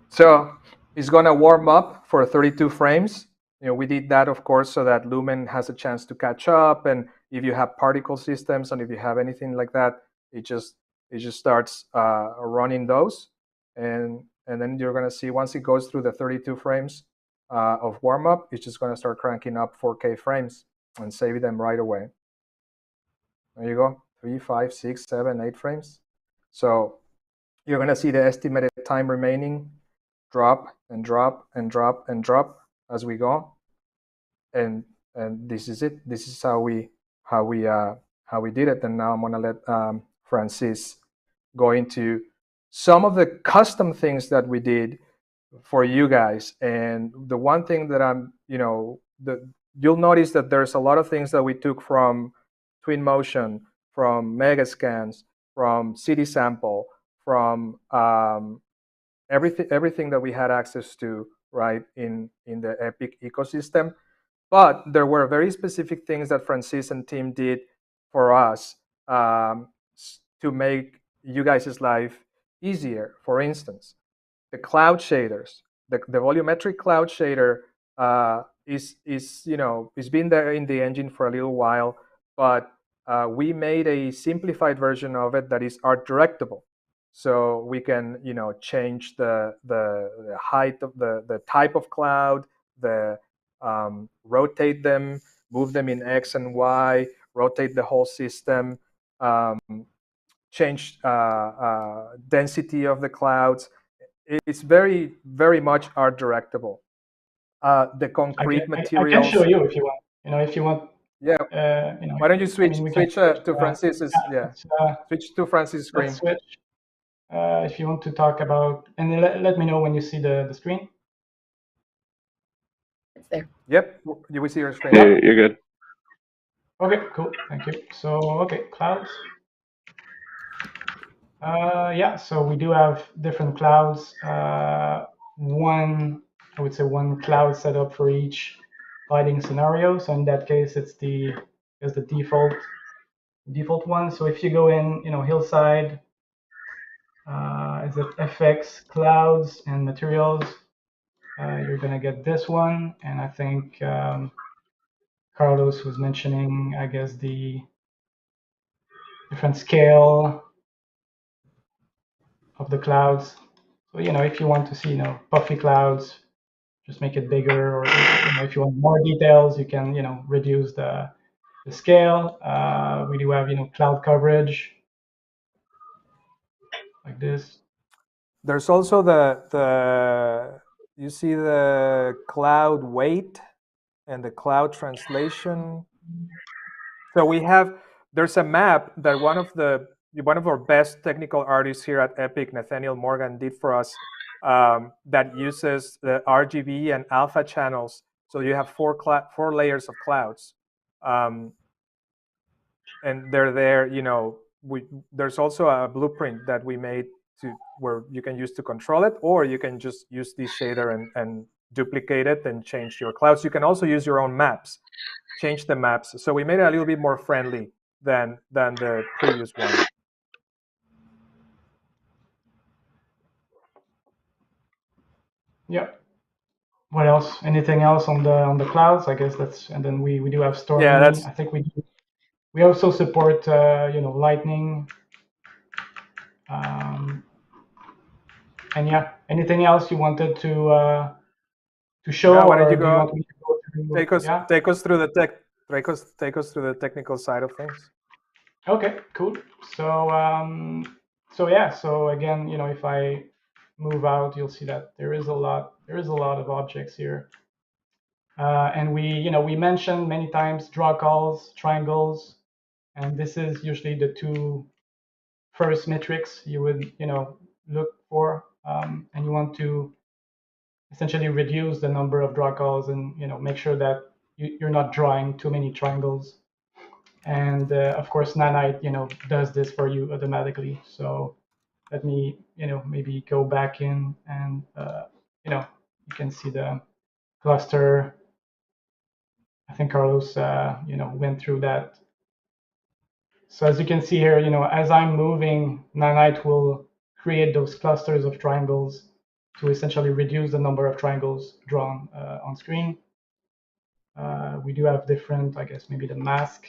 So it's going to warm up for 32 frames. We did that, of course, so that Lumen has a chance to catch up. And if you have particle systems and if you have anything like that, it just starts running those. And then you're going to see once it goes through the 32 frames of warm up, it's just going to start cranking up 4K frames and save them right away. There you go, 3, 5, 6, 7, 8 frames. So you're going to see the estimated time remaining drop and drop and drop and drop as we go, and this is it. This is how we did it. And now I'm gonna let Francis go into some of the custom things that we did for you guys. And the one thing that you'll notice that there's a lot of things that we took from Twinmotion, from Megascans, from City Sample, from everything that we had access to, right, in the Epic ecosystem. But there were very specific things that Francis and team did for us to make you guys' life easier. For instance, the cloud shaders, the volumetric cloud shader is been there in the engine for a little while, but we made a simplified version of it that is art directable. So we can, change the height of the type of cloud, rotate them, move them in X and Y, rotate the whole system, change density of the clouds. It's very, very much art directable. The concrete materials. I can show you if you want. If you want. Yeah. Why don't you switch to Francis's? Switch to Francis's screen. Let's switch. If you want to talk about, and let me know when you see the screen. It's there. Yep, you will see your screen. Yeah, you're good. Okay, cool, thank you. So, okay, clouds. Yeah, so we do have different clouds. I would say one cloud set up for each lighting scenario. So in that case, it's the default one. So if you go in, Hillside, is it FX, clouds, and materials? You're gonna get this one, and I think Carlos was mentioning, I guess, the different scale of the clouds. So, if you want to see, puffy clouds, just make it bigger, or if you want more details, you can, reduce the scale. We do have, cloud coverage like this. There's also the you see the cloud weight and the cloud translation. So there's a map that one of our best technical artists here at Epic, Nathaniel Morgan, did for us, that uses the RGB and alpha channels. So you have four layers of clouds, and they're there. There's also a blueprint that we made where you can use to control it, or you can just use this shader and duplicate it and change your clouds. You can also use your own maps, change the maps. So we made it a little bit more friendly than the previous one. Yep. What else? Anything else on the clouds? I guess and then we do have Stormy. Yeah, that's. I think we also support lightning. And yeah, anything else you wanted to show, Yeah, why don't you or do you go want me to go through? take us through the technical side of things? Okay, cool. So so again, if I move out, you'll see that there is a lot of objects here. And we mentioned many times draw calls, triangles, and this is usually the two first metrics you would look for, and you want to essentially reduce the number of draw calls and make sure that you're not drawing too many triangles. And of course, Nanite does this for you automatically. So let me maybe go back in, and you can see the cluster. I think Carlos went through that. So as you can see here, as I'm moving, Nanite will create those clusters of triangles to essentially reduce the number of triangles drawn on screen. We do have different, I guess, maybe the mask,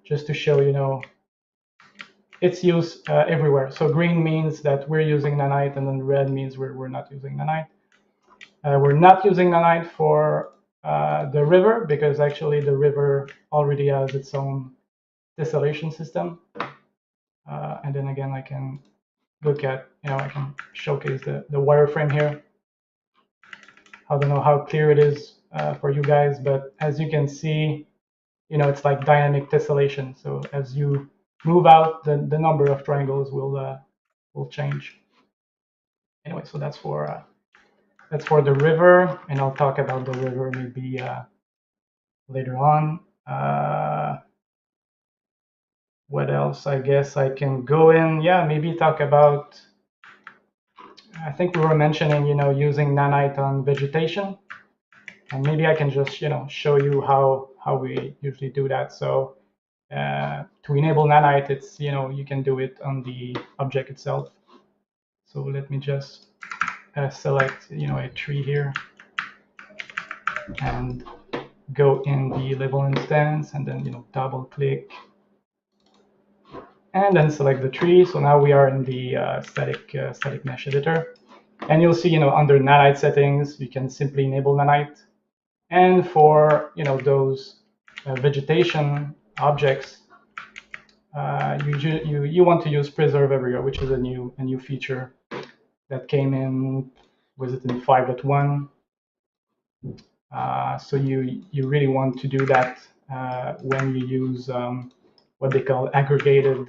just to show its use everywhere. So green means that we're using Nanite, and then red means we're not using Nanite. We're not using Nanite for the river, because actually the river already has its own distillation system. And then again, I can look at, I can showcase the wireframe here. I don't know how clear it is for you guys, but as you can see, it's like dynamic tessellation. So as you move out, the number of triangles will change. Anyway, so that's for the river, and I'll talk about the river maybe later on. What else? I guess I can go in. Yeah, maybe talk about. I think we were mentioning, using Nanite on vegetation, and maybe I can just, show you how we usually do that. So to enable Nanite, it's, you can do it on the object itself. So let me just select, a tree here, and go in the level instance, and then, double click, and then select the tree. So now we are in the static mesh editor, and you'll see, under Nanite settings, you can simply enable Nanite. And for those vegetation objects, you want to use preserve everywhere, which is a new feature that came in. Was it in 5.1? So you really want to do that when you use what they call aggregated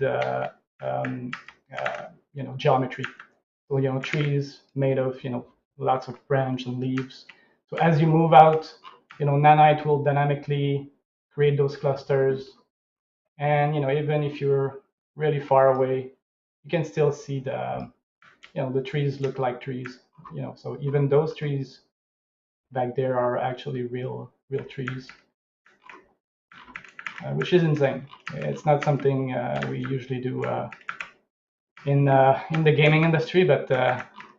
geometry. So trees made of lots of branch and leaves. So as you move out, Nanite will dynamically create those clusters, and even if you're really far away, you can still see the trees look like trees. So even those trees back there are actually real trees, which is insane. It's not something we usually do in the gaming industry, but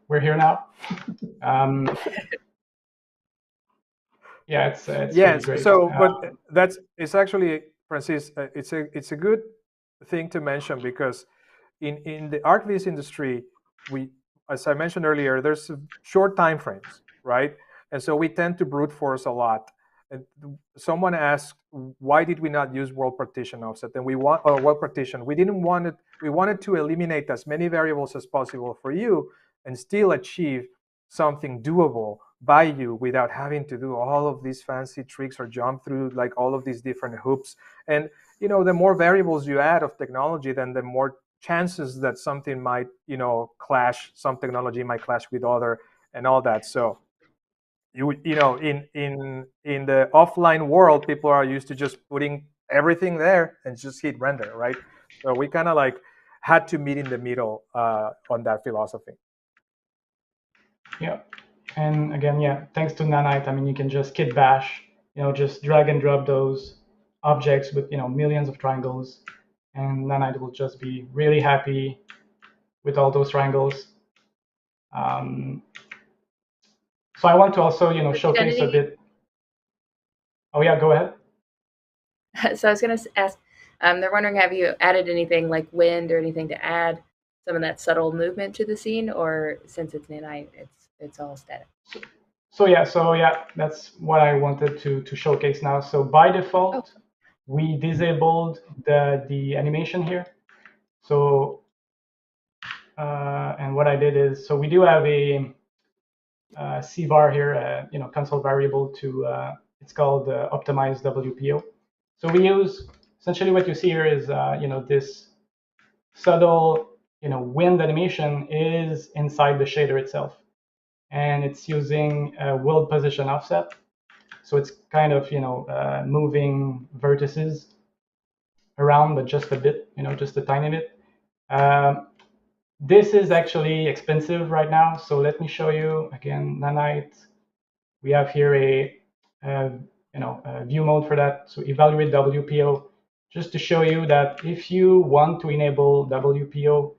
we're here now. yeah, it's really Yes. great. So, but it's actually, Francis, it's a good thing to mention because in the ArcVis industry, we, as I mentioned earlier, there's short time frames, right? And so we tend to brute force a lot. And someone asked, why did we not use world partition offset? And we want, or world partition. We didn't want it. We wanted to eliminate as many variables as possible for you and still achieve something doable by you without having to do all of these fancy tricks or jump through like all of these different hoops. And the more variables you add of technology, then the more chances that something might clash, some technology might clash with other and all that. So in the offline world, people are used to just putting everything there and just hit render, right? So we kind of like had to meet in the middle on that philosophy. Yeah, and again, yeah, thanks to Nanite, I mean, you can just kit bash, just drag and drop those objects with millions of triangles, and Nanite will just be really happy with all those triangles. So I want to also showcase a bit. Oh yeah, go ahead. So I was going to ask, they're wondering, have you added anything like wind or anything to add some of that subtle movement to the scene, or since it's Nanite, it's all static? So yeah, that's what I wanted to showcase now. So by default, we disabled the animation here. So and what I did is, so we do have a CVAR here, console variable to it's called optimize WPO. So we use, essentially what you see here is this subtle wind animation is inside the shader itself, and it's using a world position offset. So it's kind of moving vertices around, but just a bit, just a tiny bit. This is actually expensive right now, so let me show you again. Nanite. We have here a view mode for that. So evaluate WPO, just to show you that if you want to enable WPO,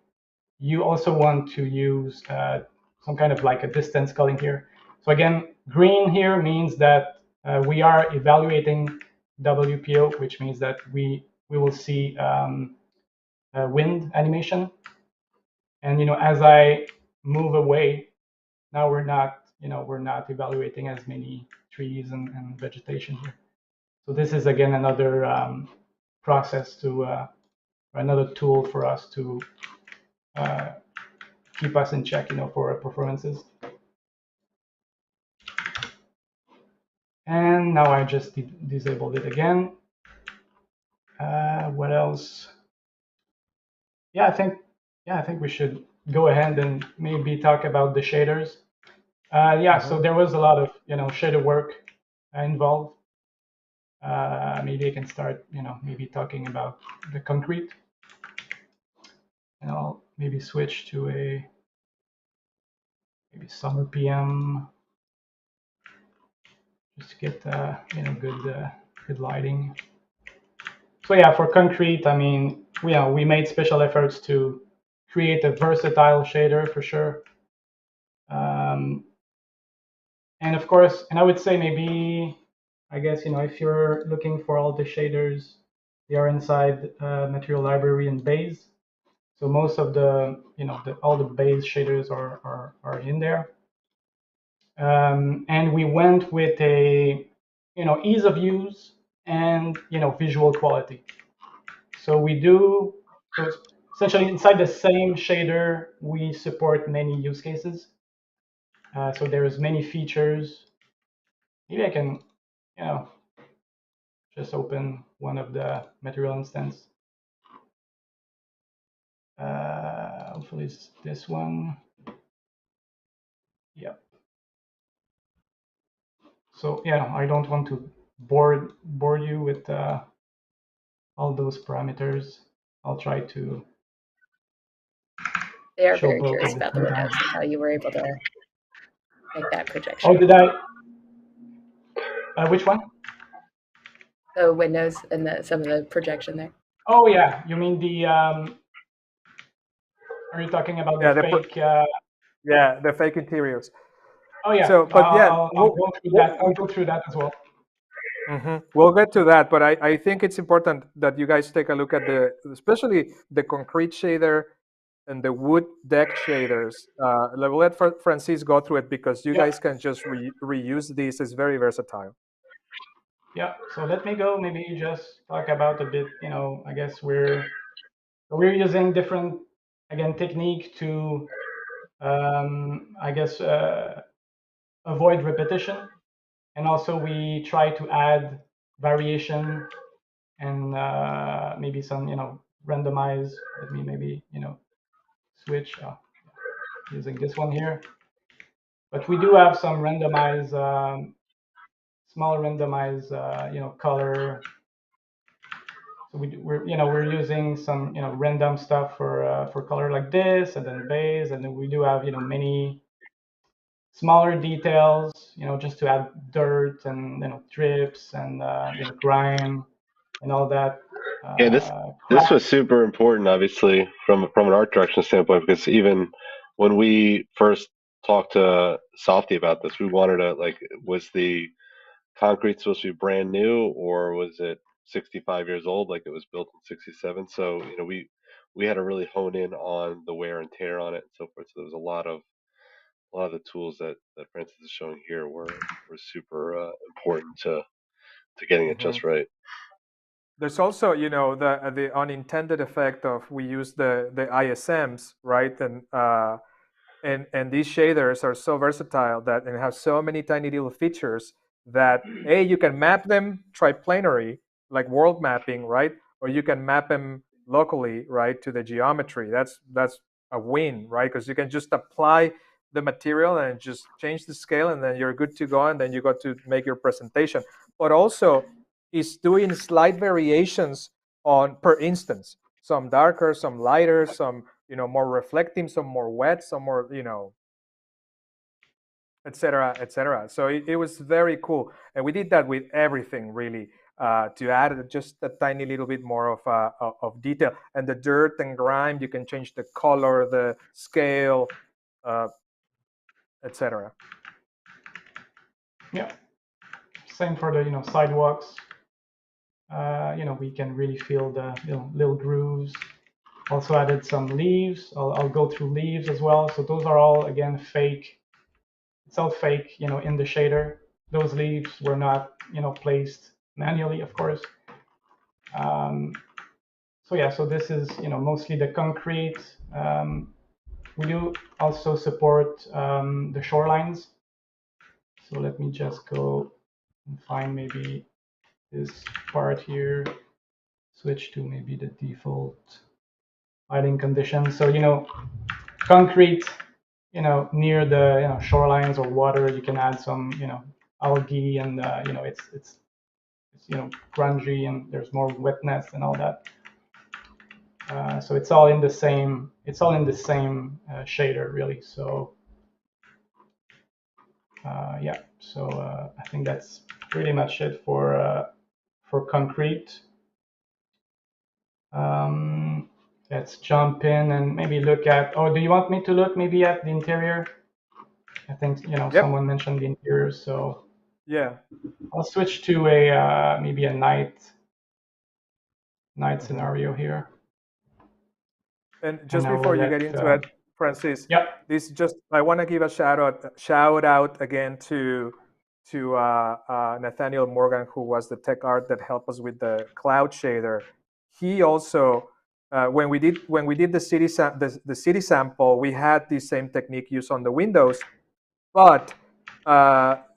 you also want to use some kind of like a distance culling here. So again, green here means that we are evaluating WPO, which means that we will see wind animation. And as I move away, now we're not evaluating as many trees and vegetation here. So this is again another process to another tool for us to keep us in check, for our performances. And now I just disabled it again. What else? Yeah, I think we should go ahead and maybe talk about the shaders. So there was a lot of shader work involved. Maybe I can start maybe talking about the concrete, and I'll maybe switch to a maybe summer PM just to get good lighting. So yeah, for concrete, I mean, we made special efforts to create a versatile shader for sure. And of course, and I would say maybe, I guess, if you're looking for all the shaders, they are inside material library and base. So most of the, all the base shaders are in there. And we went with a, ease of use and, visual quality. So so essentially inside the same shader, we support many use cases. So there's many features. Maybe I can, just open one of the material instance. Hopefully it's this one. Yeah. So yeah, I don't want to bore you with all those parameters. I'll try to. They are very curious about the windows and how you were able to make that projection. Oh, did I? Which one? The windows and some of the projection there. Oh yeah, you mean the? Are you talking about the fake? The fake interiors. Oh yeah, So, but yeah, I'll go through that. I'll go through that as well. we'll get to that. But I think it's important that you guys take a look at especially the concrete shader and the wood deck shaders. We'll let Francis go through it because you Yeah. guys can just reuse these. It's very versatile. Yeah. So let me go. Maybe just talk about a bit. I guess we're using different technique to I guess avoid repetition, and also we try to add variation and maybe some randomize. Let me maybe switch using this one here. But we do have some randomize, small randomize, color. So we're using some random stuff for color like this, and then base, and then we do have many smaller details, just to add dirt and drips and grime and all that. Yeah, this was super important, obviously, from an art direction standpoint, because even when we first talked to Safdie about this, we wanted to was the concrete supposed to be brand new, or was it 65 years old, like it was built in 67? So we had to really hone in on the wear and tear on it and so forth. So there was a lot of the tools that Francis is showing here were super important to getting it just right. There's also, the unintended effect of we use the ISMs, right? And these shaders are so versatile that and have so many tiny little features that you can map them triplanary, like world mapping, right? Or you can map them locally, right, to the geometry. That's a win, right? Because you can just apply the material and just change the scale, and then you're good to go, and then you got to make your presentation. But also, is doing slight variations on per instance, some darker, some lighter, some more reflecting, some more wet, some more et cetera, et cetera. So it was very cool, and we did that with everything really, to add just a tiny little bit more of detail. And the dirt and grime, you can change the color, the scale, et cetera. Yeah. Same for the sidewalks. We can really feel the little grooves. Also added some leaves. I'll go through leaves as well. So those are all again fake. It's all fake, in the shader. Those leaves were not placed manually, of course. So yeah, so this is mostly the concrete. We do also support the shorelines. So let me just go and find maybe this part here. Switch to maybe the default lighting conditions. So concrete, near the shorelines or water, you can add some algae, and it's grungy, and there's more wetness and all that. So it's all in the same shader really. So yeah, so I think that's pretty much it for concrete. Let's jump in and maybe look at. Oh, do you want me to look maybe at the interior? I think Yep. Someone mentioned the interior, so Yeah. I'll switch to a maybe a night scenario here. And just I will before you let, get into it, Francis, Yep. I want to give a shout out again to Nathaniel Morgan, who was the tech art that helped us with the cloud shader. He also, when we did the city sample, we had the same technique used on the windows, but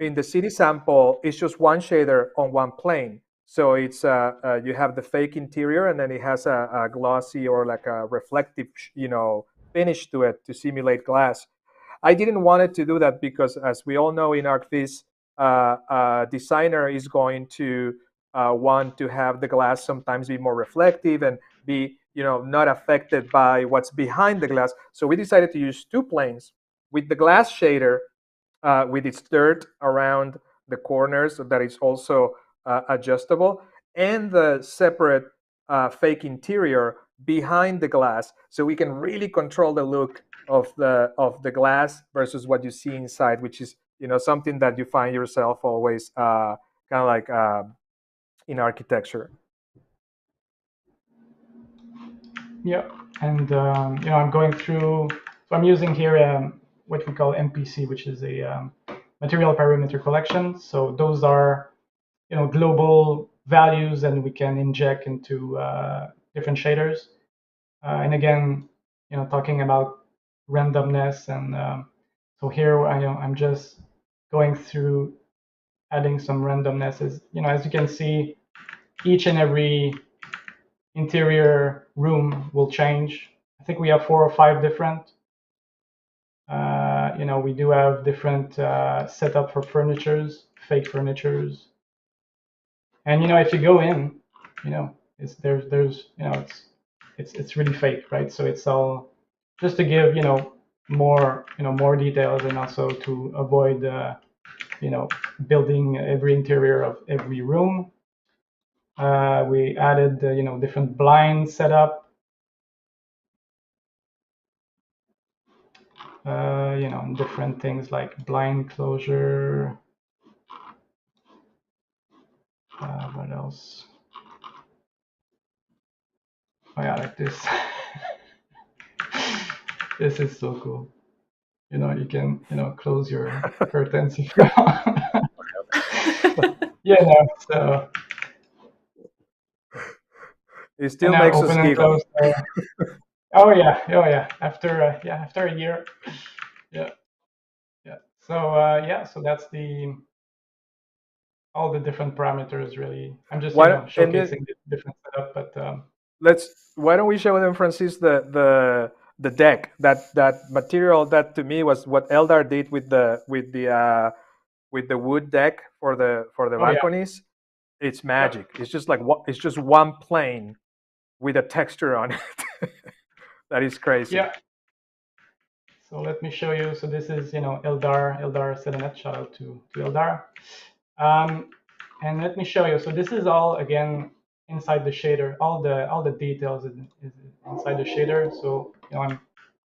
in the city sample, it's just one shader on one plane. So it's you have the fake interior, and then it has a glossy or like a reflective, finish to it to simulate glass. I didn't want it to do that because, as we all know in ArcViz, a designer is going to want to have the glass sometimes be more reflective and be, not affected by what's behind the glass. So we decided to use two planes with the glass shader, with its dirt around the corners that is also adjustable, and the separate fake interior behind the glass, so we can really control the look of the glass versus what you see inside, which is something that you find yourself always kind of like in architecture. Yeah, and I'm going through. So I'm using here what we call MPC, which is a material parameter collection. So those are global values, and we can inject into different shaders. And again, talking about randomness, and so here I'm just going through adding some randomness. As you can see, each and every interior room will change. I think we have 4 or 5 different. We do have different setup for furnitures, fake furnitures, and if you go in, it's really fake, right? So it's all just to give more details, and also to avoid building every interior of every room. We added different blind setup. Different things like blind closure. What else? Oh yeah, like this. This is so cool. You can close your curtains if you want. So it still makes us giggle. Oh yeah. After a year. Yeah. So that's all the different parameters, really. I'm just showcasing the different setup, but why don't we show them, Francis, the deck, that material that to me was what Eldar did with the wood deck for the balconies. Yeah. It's magic. Yeah. It's just one plane with a texture on it. That is crazy. Yeah. So let me show you. So this is Eldar Selenet. Shout out to Eldar. And let me show you. So this is all again inside the shader. All the details is inside the shader. So I'm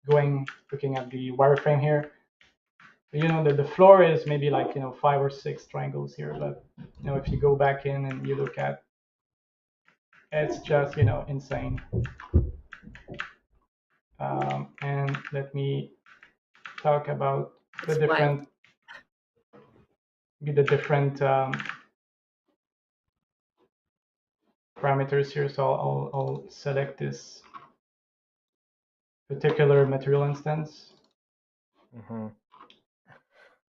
looking at the wireframe here. The floor is maybe like 5 or 6 triangles here, but if you go back in and you look at, it's just insane. And let me talk about the different parameters here. So I'll select this particular material instance. Mm-hmm.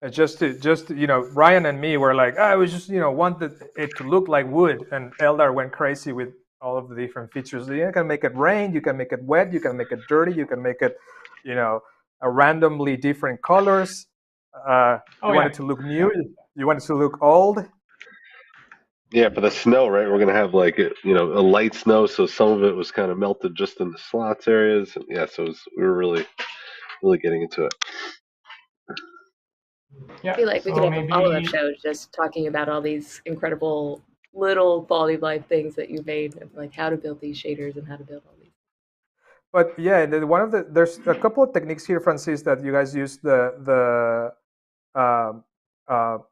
Just Ryan and me were like, I was just wanted it to look like wood, and Eldar went crazy with all of the different features. You can make it rain, you can make it wet, you can make it dirty, you can make it a randomly different colors. You want it to look new, you want it to look old. Yeah, for the snow, right? We're gonna have like a light snow, so some of it was kind of melted just in the slots areas. And yeah, so we were really getting into it. I feel like we could have a follow-up show just talking about all these incredible little quality of life things that you made, like how to build these shaders and how to build all these. But yeah, there's a couple of techniques here, Francis, that you guys use the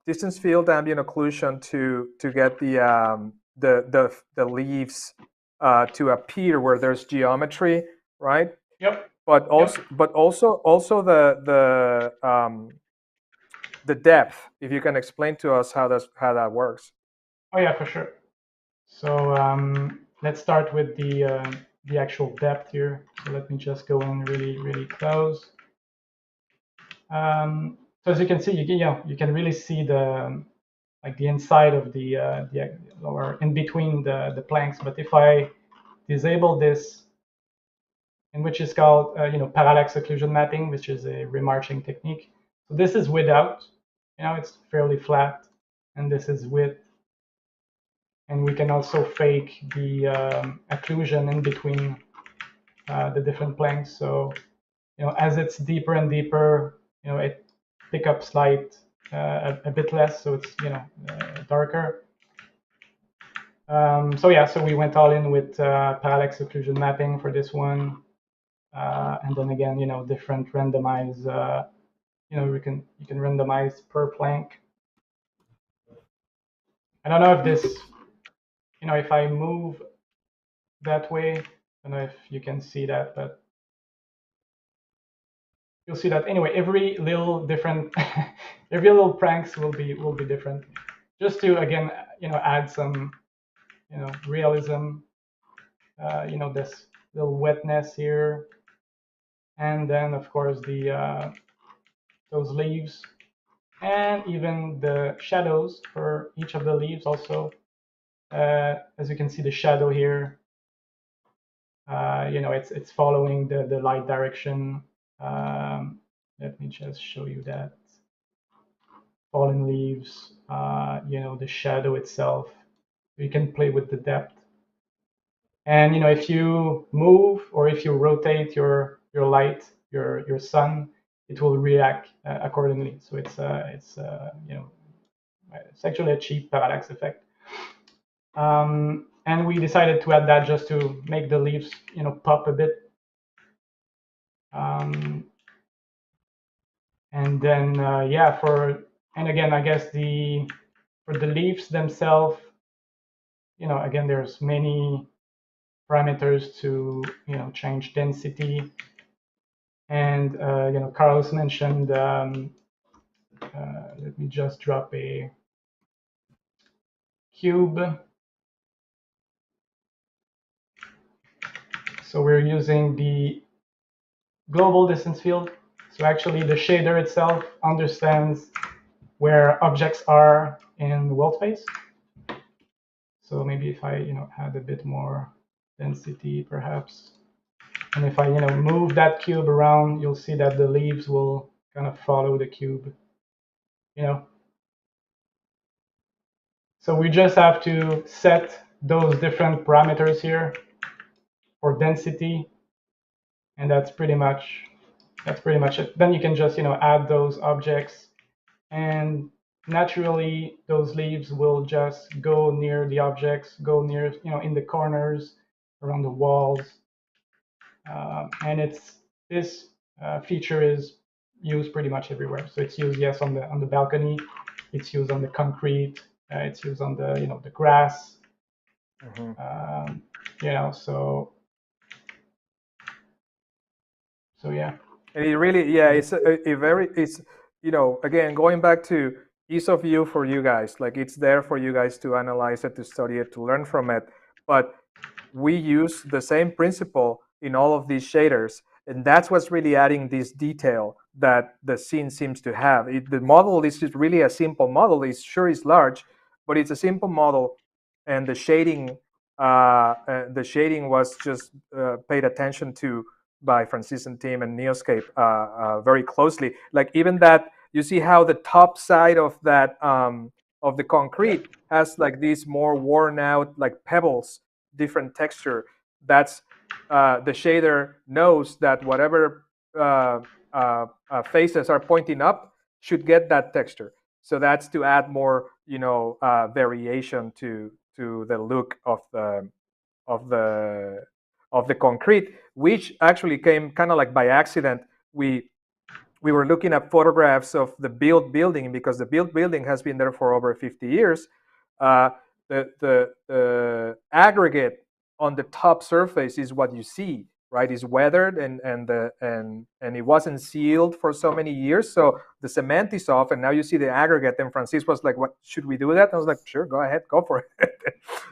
distance field ambient occlusion to get the leaves to appear where there's geometry, right? Yep. But also the depth. If you can explain to us how that works. Oh yeah, for sure. So let's start with the actual depth here. So let me just go in really close. So as you can see, you can really see the inside of the or in between the planks. But if I disable this, in which is called parallax occlusion mapping, which is a remarching technique. So this is without, it's fairly flat, and this is with. And we can also fake the occlusion in between the different planks. So as it's deeper and deeper, it pick up light a bit less, so it's darker. So we went all in with parallax occlusion mapping for this one, and then again different randomized you can randomize per plank. I don't know if this, if I move that way, I don't know if you can see that, but you'll see that anyway. Every little different, every little pranks will be different, just to again, add some, realism. This little wetness here, and then of course the those leaves, and even the shadows for each of the leaves also. As you can see, the shadow here, it's following the light direction. Let me just show you that. Fallen leaves, the shadow itself. You can play with the depth. And if you move or if you rotate your light, your sun, it will react accordingly. So it's actually a cheap parallax effect. And we decided to add that just to make the leaves, pop a bit. And then and again, I guess for the leaves themselves, again, there's many parameters to change density. And Carlos mentioned, let me just drop a cube. So we're using the global distance field. So actually the shader itself understands where objects are in the world space. So maybe if I add a bit more density perhaps, and if I move that cube around, you'll see that the leaves will kind of follow the cube. So we just have to set those different parameters here for density, and that's pretty much it. Then you can just add those objects, and naturally those leaves will just go near the objects, go near in the corners, around the walls, and this feature is used pretty much everywhere. So it's used, yes, on the balcony, it's used on the concrete, it's used on the the grass. So yeah. And it really, yeah, it's again, going back to ease of view for you guys, like it's there for you guys to analyze it, to study it, to learn from it. But we use the same principle in all of these shaders, and that's what's really adding this detail that the scene seems to have. The model is just really a simple model. It's sure it's large, but it's a simple model, and the shading was just paid attention to by Francis and team and Neoscape very closely. Like even that, you see how the top side of that of the concrete has like these more worn out like pebbles, different texture. That's the shader knows that whatever faces are pointing up should get that texture. So that's to add more, variation to the look of the concrete, which actually came kind of like by accident. We were looking at photographs of the built building because the built building has been there for over 50 years. The aggregate on the top surface is what you see, right? It's weathered and it wasn't sealed for so many years, so the cement is off, and now you see the aggregate. And Francis was like, "What, should we do that?" And I was like, "Sure, go ahead, go for it."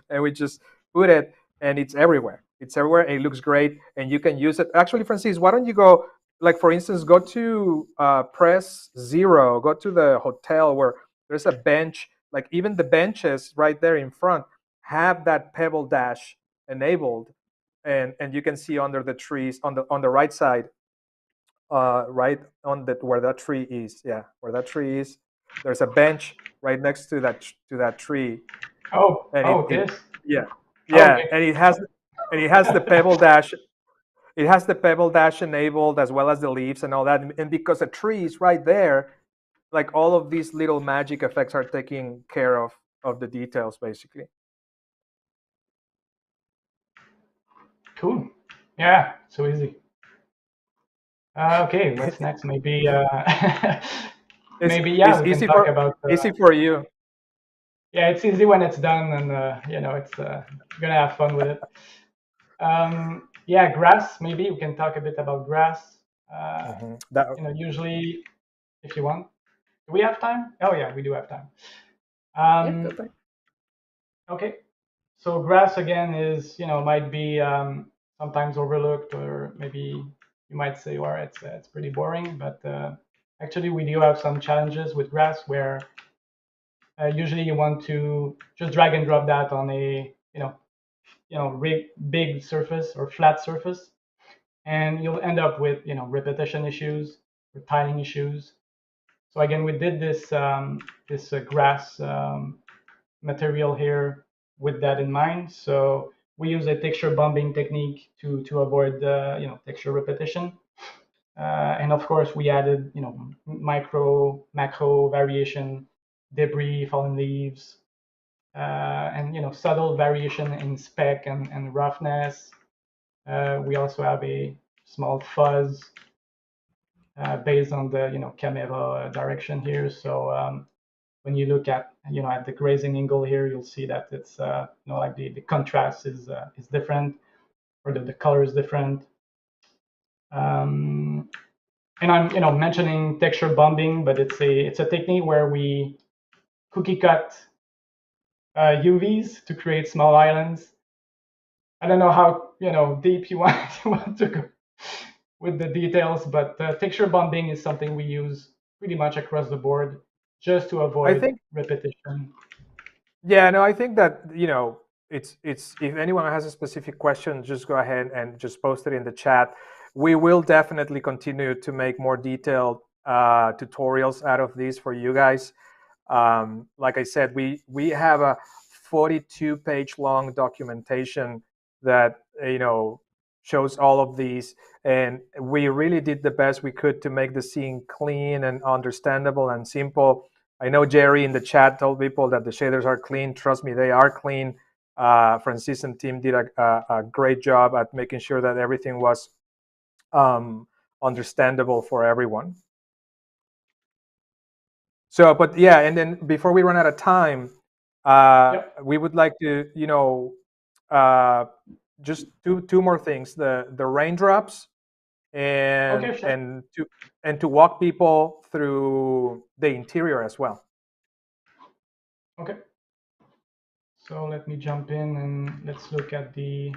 And we just put it, and it's everywhere. It's everywhere. And it looks great, and you can use it. Actually, Francis, why don't you go? Like for instance, go to press 0. Go to the hotel where there's a bench. Like even the benches right there in front have that pebble dash enabled, and you can see under the trees on the right side, right on the where that tree is. Yeah, where that tree is, there's a bench right next to that tree. Oh, And this. Yeah, Okay. and it has the pebble dash. It has the pebble dash enabled as well as the leaves and all that. And because the tree is right there, like all of these little magic effects are taking care of the details, basically. Cool. Yeah, so easy. Okay, what's next? Maybe maybe it's we can easy talk for about. easy for you. Yeah, it's easy when it's done, and it's gonna have fun with it. Yeah, grass. Maybe we can talk a bit about grass. That Usually, if you want, do we have time? Oh yeah, we do have time. Yeah, go for it. Okay, so grass again is might be sometimes overlooked, or maybe you might say, well, it's pretty boring, but actually we do have some challenges with grass where usually you want to just drag and drop that on a big surface or flat surface, and you'll end up with repetition issues or tiling issues. So again, we did this grass material here with that in mind. So we use a texture bumping technique to avoid texture repetition. And of course, we added macro variation, debris, fallen leaves, and subtle variation in spec and roughness. We also have a small fuzz based on the camera direction here. So when you look at at the grazing angle here, you'll see that it's like the contrast is different, or the color is different. And I'm mentioning texture bumping, but it's a technique where we cookie cut UVs to create small islands. I don't know how deep you want to go with the details, but texture bumping is something we use pretty much across the board just to I avoid think repetition. Yeah, no, I think that it's if anyone has a specific question, just go ahead and just post it in the chat. We will definitely continue to make more detailed tutorials out of these for you guys. Like I said, we have a 42-page long documentation that shows all of these, and we really did the best we could to make the scene clean and understandable and simple. I know Jerry in the chat told people that the shaders are clean. Trust me, they are clean. Francis and team did a great job at making sure that everything was understandable for everyone. So, but yeah, and then before we run out of time, we would like to, just two more things: the raindrops, and Okay, sure. and to walk people through the interior as well. Okay. So let me jump in and let's look at here's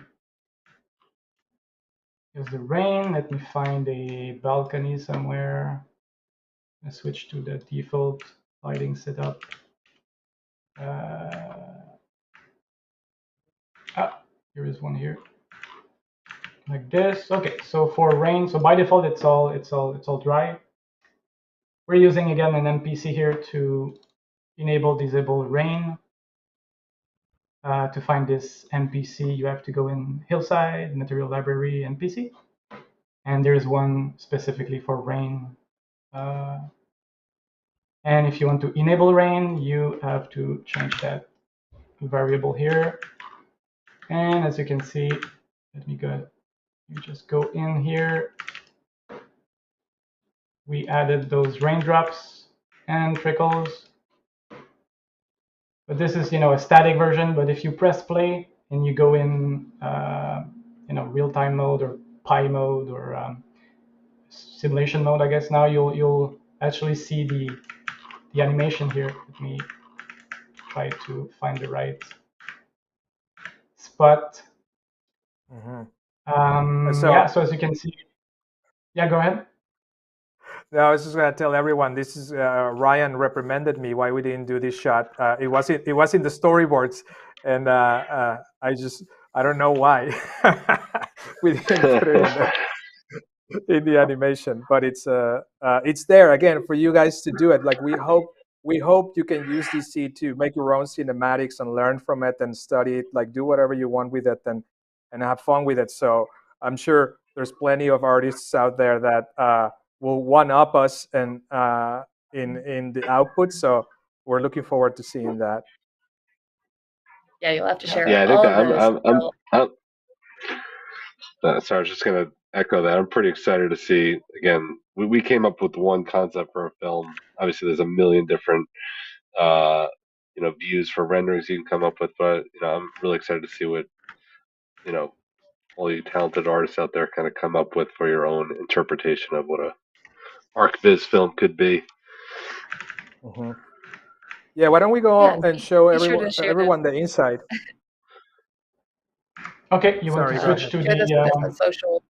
the rain. Let me find a balcony somewhere. Let's switch to the default lighting setup. Here is one here, like this. Okay, so for rain, so by default it's all dry. We're using again an MPC here to enable disable rain. To find this MPC, you have to go in Hillside, Material Library, MPC, and there's one specifically for rain. And if you want to enable rain, you have to change that variable here. And as you can see, let me go. You just go in here. We added those raindrops and trickles. But this is a static version. But if you press play and you go in real-time mode or Pi mode or simulation mode, I guess now you'll actually see the animation here. Let me try to find the right spot. So as you can see, yeah, go ahead. No, I was just going to tell everyone, this is Ryan reprimanded me why we didn't do this shot. It was in the storyboards, and I don't know why we didn't put it in the animation, but it's there again for you guys to do it. Like we hope you can use DC to make your own cinematics and learn from it and study it. Like do whatever you want with it and have fun with it. So I'm sure there's plenty of artists out there that will one up us and in the output. So we're looking forward to seeing that. Yeah, you'll have to share I think all that of this. sorry, I was just gonna echo that. I'm pretty excited to see. Again, we came up with one concept for a film. Obviously, there's a million different uh, views for renderings you can come up with, but I'm really excited to see what you know all you talented artists out there kind of come up with for your own interpretation of what a ArcViz film could be. Mm-hmm. Yeah, why don't we Yeah, go and and show be sure to share this. everyone the inside? Okay, you want Sorry, to go switch ahead. to Share this with us on the social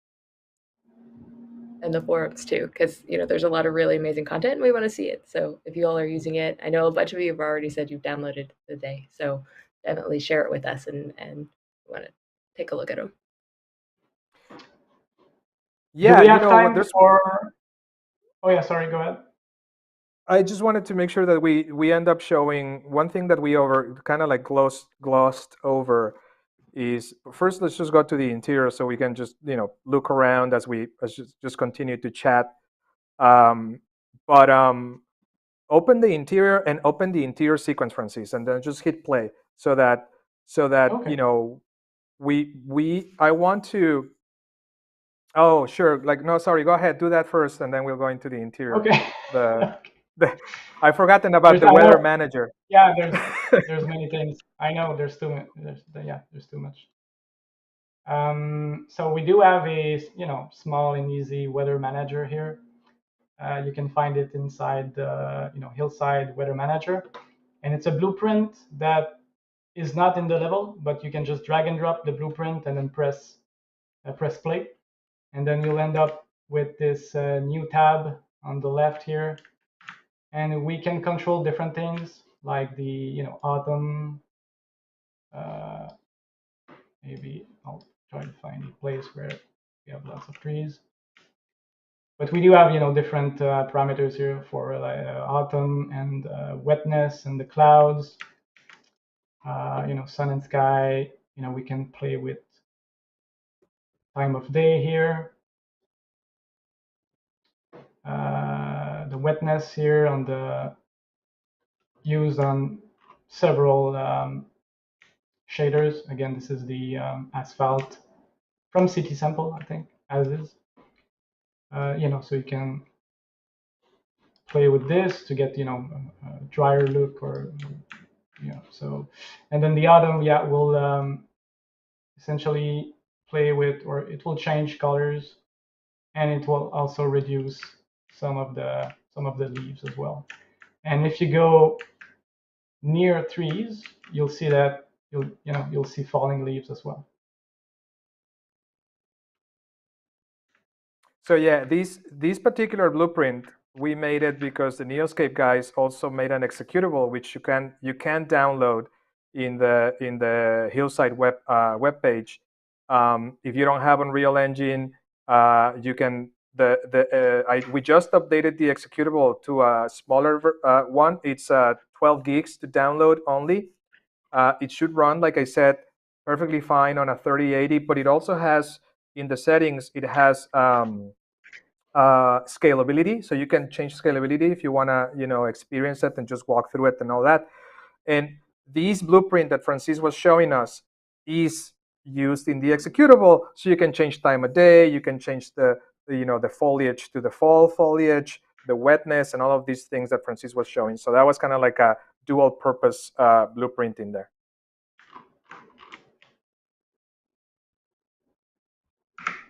and the forums too, because there's a lot of really amazing content and we want to see it. So if you all are using it, I know a bunch of you have already said you've downloaded the day, so definitely share it with us and want to take a look at them. Yeah, do we have time there's. for? Oh yeah, sorry. Go ahead. I just wanted to make sure that we end up showing one thing that we kind of like glossed over is first. Let's just go to the interior so we can just look around as we just continue to chat. But open the interior and open the interior sequence, Francis, and then just hit play so that Okay. I want to. Oh, sure. Like, no, sorry. Go ahead. Do that first, and then we'll go into the interior. Okay. The I've forgotten about There's, the weather manager. yeah, there's many things. I know there's too much. There's too much. So we do have a small and easy weather manager here. You can find it inside the Hillside Weather Manager, and it's a blueprint that is not in the level, but you can just drag and drop the blueprint and then press play, and then you'll end up with this new tab on the left here, and we can control different things like the autumn. Maybe I'll try to find a place where we have lots of trees. But we do have different parameters here for autumn and wetness and the clouds. Sun and sky. We can play with time of day here. The wetness here on the used on several shaders. Again, this is the asphalt from City Sample, I think, as is. So you can play with this to get a drier look, or so. And then the autumn, yeah, will essentially play with, or it will change colors, and it will also reduce some of the leaves as well. And if you go near trees, you'll see that you'll see falling leaves as well. So yeah, this particular blueprint, we made it because the Neoscape guys also made an executable which you can download in the Hillside web page. If you don't have Unreal Engine, you can we just updated the executable to a smaller one. It's 12 gigs to download only. It should run, like I said, perfectly fine on a 3080, but it also has in the settings, it has scalability, so you can change scalability if you want to experience it and just walk through it and all that. And this blueprint that Francis was showing us is used in the executable, so you can change time of day, you can change the foliage to the fall foliage, the wetness, and all of these things that Francis was showing. So that was kind of like a dual purpose blueprint in there.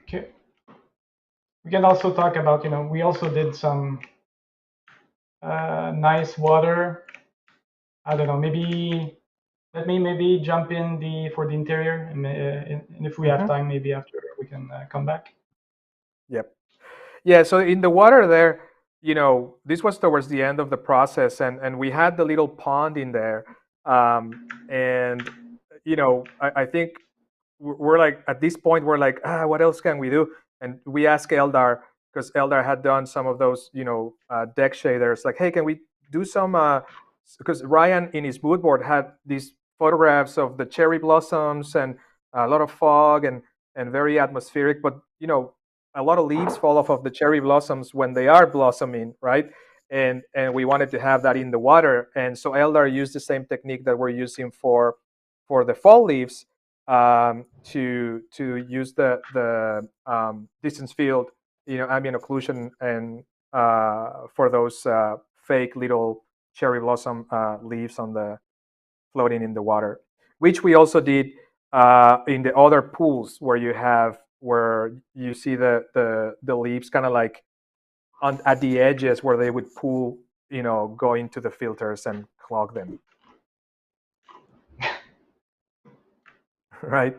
Okay. We can also talk about, we also did some nice water. I don't know, maybe let me jump in for the interior, and if we have time, maybe after we can come back. Yep. Yeah, so in the water there, this was towards the end of the process, and we had the little pond in there. And, I think we're like, at this point, we're like, what else can we do? And we asked Eldar, because Eldar had done some of those, deck shaders, like, hey, can we do some, because Ryan in his mood board had these photographs of the cherry blossoms and a lot of fog and very atmospheric, but, a lot of leaves fall off of the cherry blossoms when they are blossoming, right? And we wanted to have that in the water. And so Eldar used the same technique that we're using for the fall leaves. to use the distance field, ambient occlusion, and for those fake little cherry blossom leaves on the floating in the water, which we also did in the other pools where you see the leaves kind of like at the edges where they would pool, go into the filters and clog them. Right?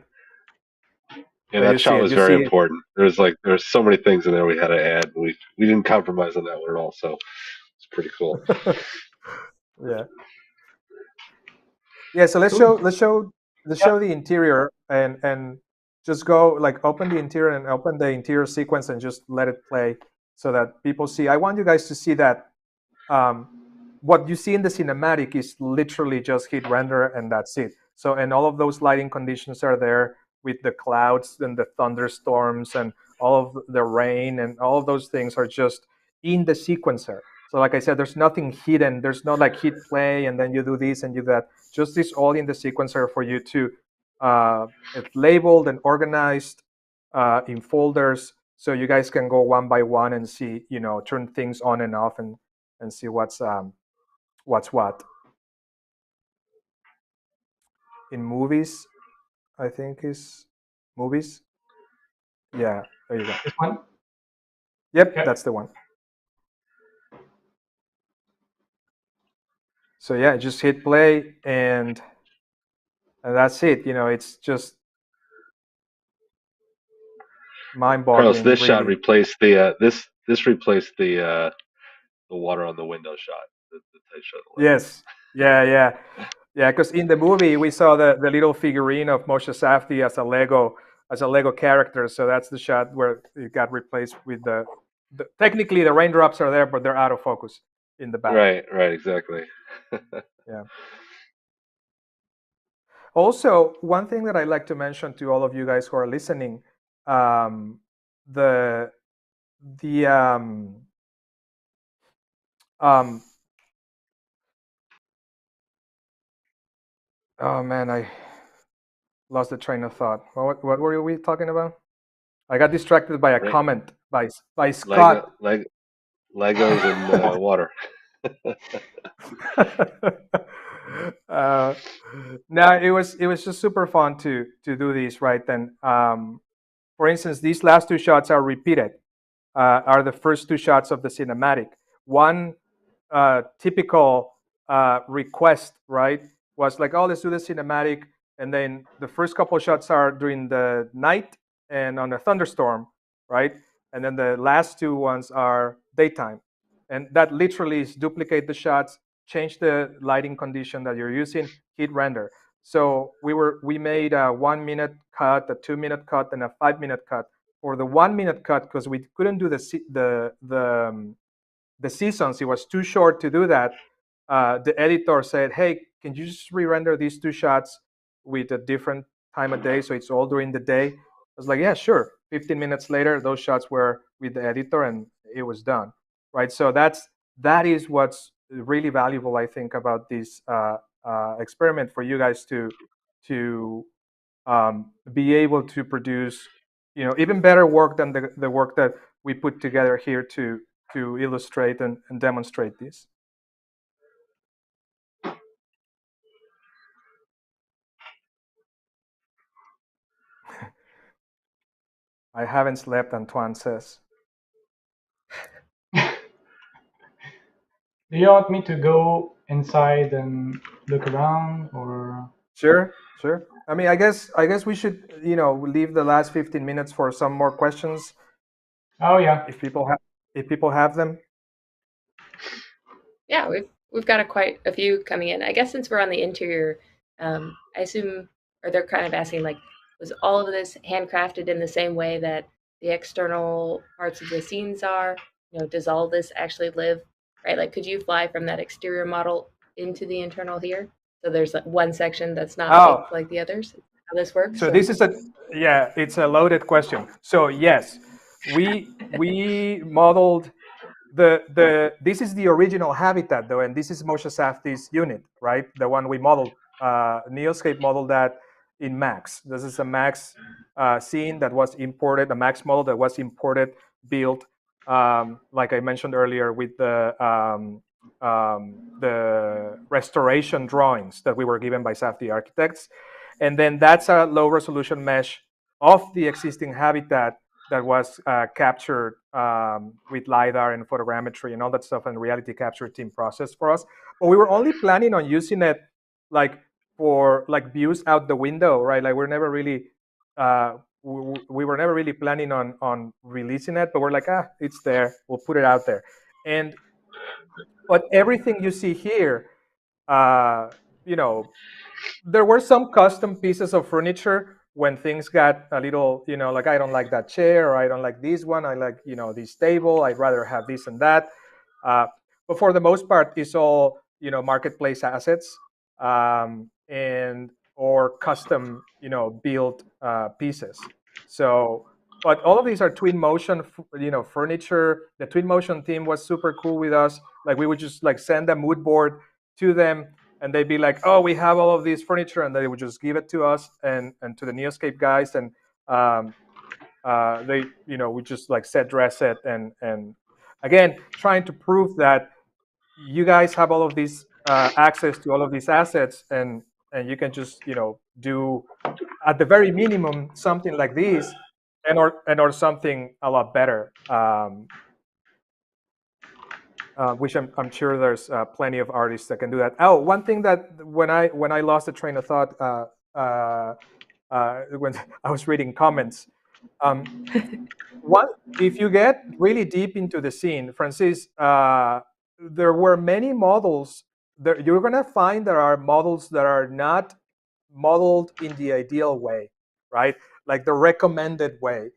Yeah, So that shot was you very see important. There's so many things in there we had to add. We didn't compromise on that one at all, so it's pretty cool. Yeah. Yeah. So let's show the interior and just go like open the interior and open the interior sequence and just let it play so that people see. I want you guys to see that what you see in the cinematic is literally just heat render and that's it. So, and all of those lighting conditions are there with the clouds and the thunderstorms and all of the rain and all of those things are just in the sequencer. So like I said, there's nothing hidden. There's no like hit play and then you do this and you do that. Just this all in the sequencer for you to it's labeled and organized in folders so you guys can go one by one and see, turn things on and off and see what's what. In movies, I think is movies. Yeah, there you go. This one? Yep, Okay. that's the one. So yeah, just hit play and that's it. It's just mind-boggling. Carlos, this really. shot replaced the this replaced the water on the window shot. The tight shot. Yes. Yeah. Because in the movie we saw the little figurine of Moshe Safdie as a Lego character. So that's the shot where it got replaced with the technically the raindrops are there, but they're out of focus in the back. Right, exactly. Yeah. Also, one thing that I'd like to mention to all of you guys who are listening, the oh man, I lost the train of thought. What were we talking about? I got distracted by a comment by Scott. Legos and water. No, it was just super fun to do these, right? And for instance, these last two shots are repeated. Are the first two shots of the cinematic. One typical request, right, was like, oh, let's do the cinematic, and then the first couple of shots are during the night and on a thunderstorm, right, and then the last two ones are daytime, and that literally is duplicate the shots, change the lighting condition that you're using, hit render. So we made a 1 minute cut, a 2 minute cut, and a 5 minute cut. For the 1 minute cut, because we couldn't do the seasons, it was too short to do that. The editor said, "Hey, can you just re-render these two shots with a different time of day so it's all during the day?" I was like, "Yeah, sure." 15 minutes later, those shots were with the editor, and it was done. Right. So that is what's really valuable, I think, about this experiment for you guys to be able to produce, even better work than the work that we put together here to illustrate and demonstrate this. I haven't slept, Antoine says. Do you want me to go inside and look around, or? Sure. I mean, I guess we should, leave the last 15 minutes for some more questions. Oh yeah. If people have them. Yeah, we've got quite a few coming in. I guess since we're on the interior, I assume, or they're kind of asking, like, was all of this handcrafted in the same way that the external parts of the scenes are? Does all this actually live, right? Like, could you fly from that exterior model into the internal here? So there's like one section that's not like the others. How this works? So this is it's a loaded question. So yes, we modeled this is the original habitat though, and this is Moshe Safdie's unit, right? The one we modeled. Neoscape modeled that in Max. This is a Max scene that was imported, a Max model that was imported, built, like I mentioned earlier, with the restoration drawings that we were given by Safdie Architects. And then that's a low resolution mesh of the existing habitat that was captured with LiDAR and photogrammetry and all that stuff, and reality capture team process for us. But we were only planning on using it like for like views out the window, right? Like we're never really we were never really planning on releasing it, but we're like, it's there, we'll put it out there. And but everything you see here, you know, there were some custom pieces of furniture when things got a little, like I don't like that chair, or I don't like this one, I like, this table, I'd rather have this and that. uh, but for the most part, it's all, marketplace assets, and or custom, built pieces. So but all of these are twin motion, furniture. The twin motion team was super cool with us. Like we would just like send a mood board to them, and they'd be like, "Oh, we have all of these furniture," and they would just give it to us and to the Neoscape guys, and they, we just like set dress it, and again trying to prove that you guys have all of these access to all of these assets, and you can just, do at the very minimum something like this, and or something a lot better. Which I'm sure there's plenty of artists that can do that. Oh, one thing that when I lost the train of thought when I was reading comments, um, one if you get really deep into the scene, Francis, there were many models. There, you're gonna find there are models that are not modeled in the ideal way, right? Like the recommended way.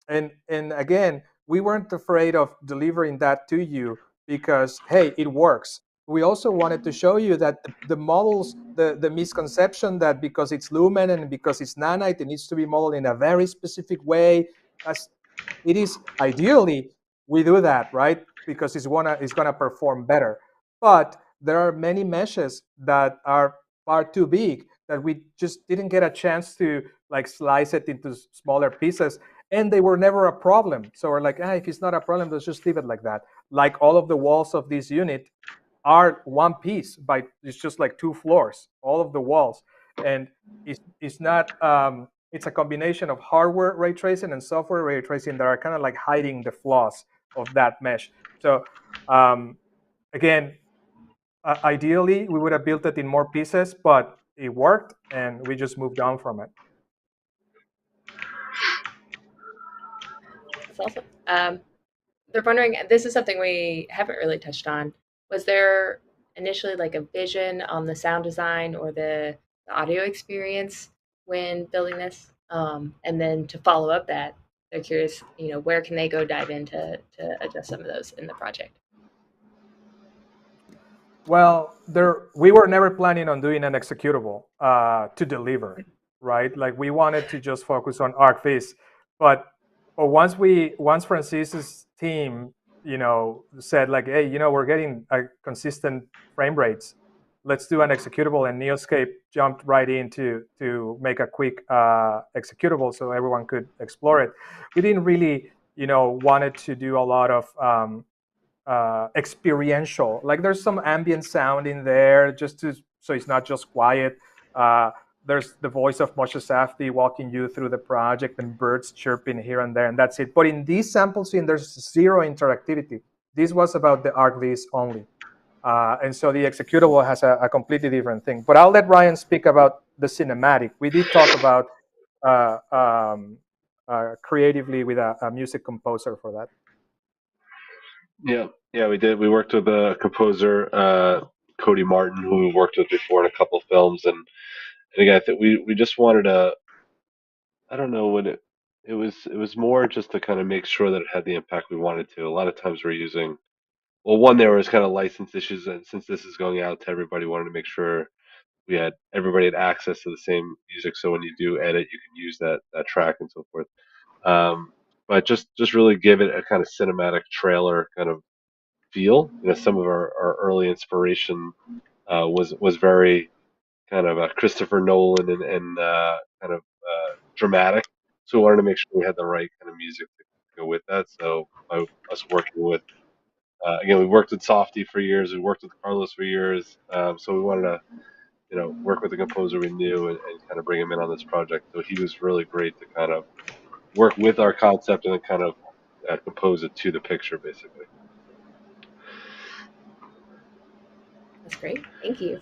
And again, we weren't afraid of delivering that to you because hey, it works. We also wanted to show you that the models, the misconception that because it's lumen and because it's nanite, it needs to be modeled in a very specific way. As it is ideally, we do that, right? Because it's gonna perform better. But there are many meshes that are far too big that we just didn't get a chance to like slice it into smaller pieces, and they were never a problem. So we're like, if it's not a problem, let's just leave it like that. Like all of the walls of this unit are one piece by it's just like two floors, all of the walls, and it's not. It's a combination of hardware ray tracing and software ray tracing that are kind of like hiding the flaws of that mesh. So again, ideally, we would have built it in more pieces, but it worked, and we just moved on from it. That's awesome. They're wondering, this is something we haven't really touched on. Was there initially like a vision on the sound design or the audio experience when building this? And then to follow up that, they're curious, where can they go dive into to adjust some of those in the project? Well, we were never planning on doing an executable to deliver, right? Like we wanted to just focus on ArcVis, but once Francis's team, said like, hey, we're getting consistent frame rates, let's do an executable, and Neoscape jumped right in to make a quick executable so everyone could explore it. We didn't really, wanted to do a lot of experiential. Like there's some ambient sound in there, so it's not just quiet. There's the voice of Moshe Safdie walking you through the project, and birds chirping here and there, and that's it. But in this sample scene, there's zero interactivity. This was about the ArcVis only. And so the executable has a completely different thing. But I'll let Ryan speak about the cinematic. We did talk about creatively with a music composer for that. Yeah, we did. We worked with a composer, Cody Martin, who we worked with before in a couple of films, and again, I think we just wanted to. I don't know what it was more just to kind of make sure that it had the impact we wanted to. A lot of times we're using, well, one, there was kind of license issues, and since this is going out to everybody, wanted to make sure everybody had access to the same music, so when you do edit, you can use that track and so forth. Um, but just really give it a kind of cinematic trailer kind of feel. Some of our early inspiration was very kind of Christopher Nolan and kind of dramatic. So we wanted to make sure we had the right kind of music to go with that. So by us working with again, we worked with Safdie for years. We worked with Carlos for years. So we wanted to, work with a composer we knew and kind of bring him in on this project. So he was really great to kind of work with our concept and then kind of compose it to the picture, basically. That's great. Thank you.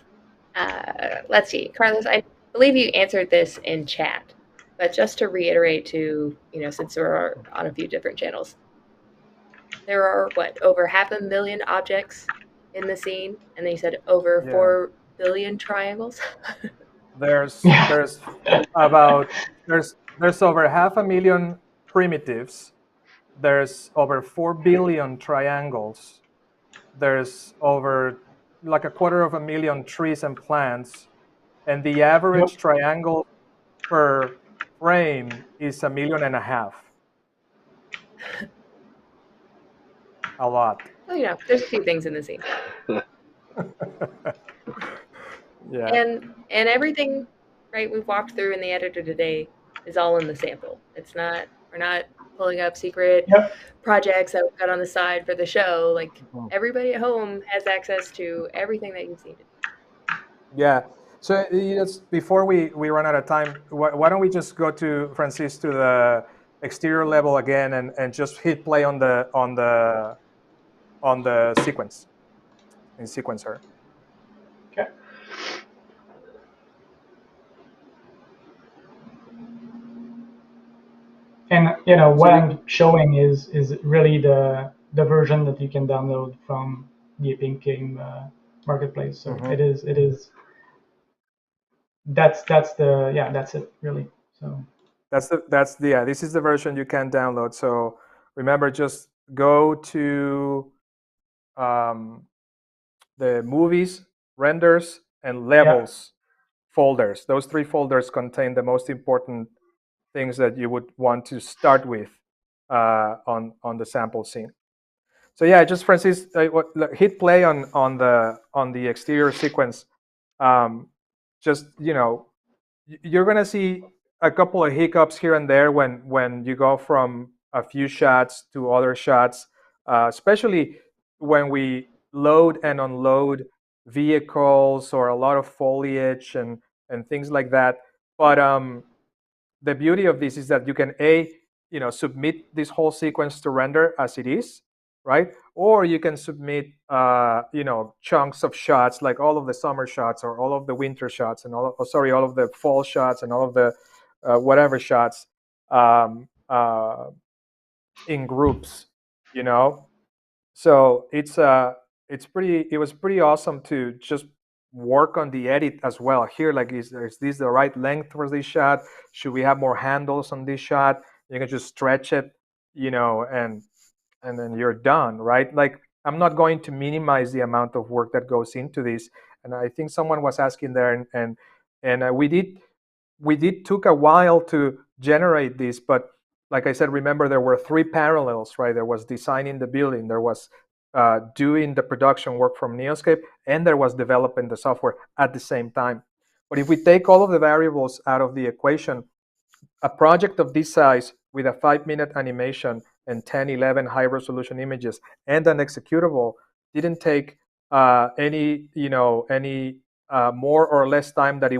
Let's see, Carlos. I believe you answered this in chat, but just to reiterate, to since we're on a few different channels, there are over 500,000 objects in the scene, and they said over Yeah. 4 billion triangles. There's Yeah. there's about there's over 500,000 primitives. There's over 4 billion triangles. There's over like 250,000 trees and plants, and the average Yep. triangle per frame is 1.5 million. A lot. So there's a few things in the scene. Yeah. And everything, right, we've walked through in the editor today is all in the sample. We're not pulling up secret Yep. projects that we've got on the side for the show. Like Mhm. everybody at home has access to everything that you've needed. Yeah. So before we run out of time, why don't we just go to Francis to the exterior level again and just hit play on the sequence in sequencer. Okay. And what I'm showing is really the version that you can download from the Epic Game Marketplace. So Mhm. it is that's it really. So this is the version you can download. So remember, just go to the movies, renders, and levels folders. Those 3 folders contain the most important things that you would want to start with on the sample scene. So yeah, just Francis, hit play on the exterior sequence. Just you're gonna see a couple of hiccups here and there when you go from a few shots to other shots, especially when we load and unload vehicles or a lot of foliage and things like that. But the beauty of this is that you can submit this whole sequence to render as it is, right? Or you can submit chunks of shots, like all of the summer shots or all of the winter shots and all of the fall shots and all of the whatever shots in groups, so it was pretty awesome to just work on the edit as well here. Like, is this the right length for this shot? Should we have more handles on this shot? You can just stretch it, and then you're done, right? Like, I'm not going to minimize the amount of work that goes into this. And I think someone was asking there, and we did took a while to generate this, but like I said, remember there were 3 parallels, right? There was designing the building, there was doing the production work from Neoscape, and there was developing the software at the same time. But if we take all of the variables out of the equation, a project of this size with a 5-minute animation and 10, 11 high resolution images and an executable didn't take any more or less time that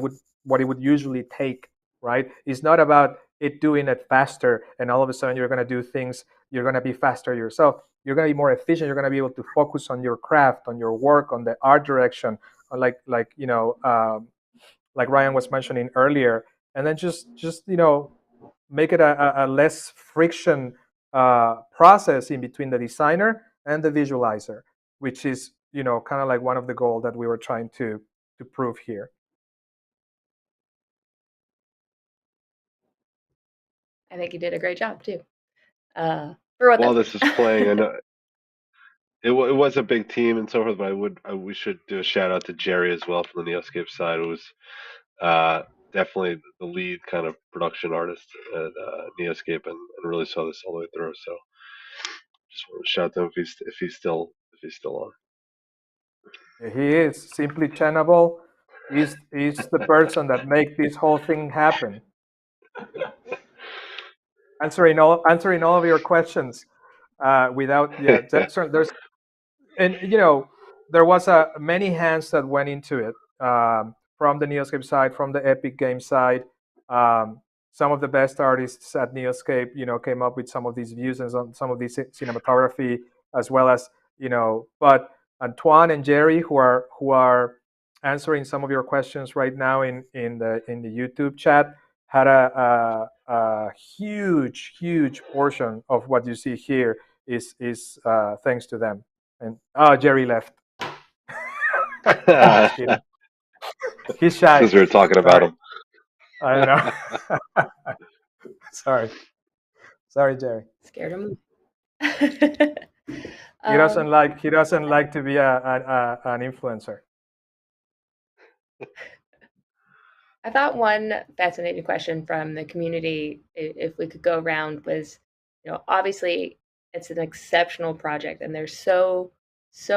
what it would usually take, right? It's not about it doing it faster and all of a sudden you're going to do things, you're going to be faster yourself. You're going to be more efficient. You're going to be able to focus on your craft, on your work, on the art direction, like Ryan was mentioning earlier, and then just make it a less friction process in between the designer and the visualizer, which is kind of like one of the goals that we were trying to prove here. I think you did a great job too. While this is playing, I know it was a big team and so forth, but we should do a shout out to Jerry as well from the Neoscape side. It was definitely the lead kind of production artist at Neoscape and really saw this all the way through. So just want to shout out to him if he's still on. He is simply Channable. He's the person that make this whole thing happen. Answering all of your questions without there's and there was many hands that went into it from the Neoscape side, from the Epic Games side. Some of the best artists at Neoscape, came up with some of these views and some of these cinematography, as well as But Antoine and Jerry, who are answering some of your questions right now in the YouTube chat, had a huge portion of what you see here is thanks to them. And Jerry left. I'm just kidding. He's shy. Because we were talking about him. I know. Sorry, Jerry. Scared him. He doesn't like to be an influencer. I thought one fascinating question from the community, if we could go around, was, obviously it's an exceptional project, and there's so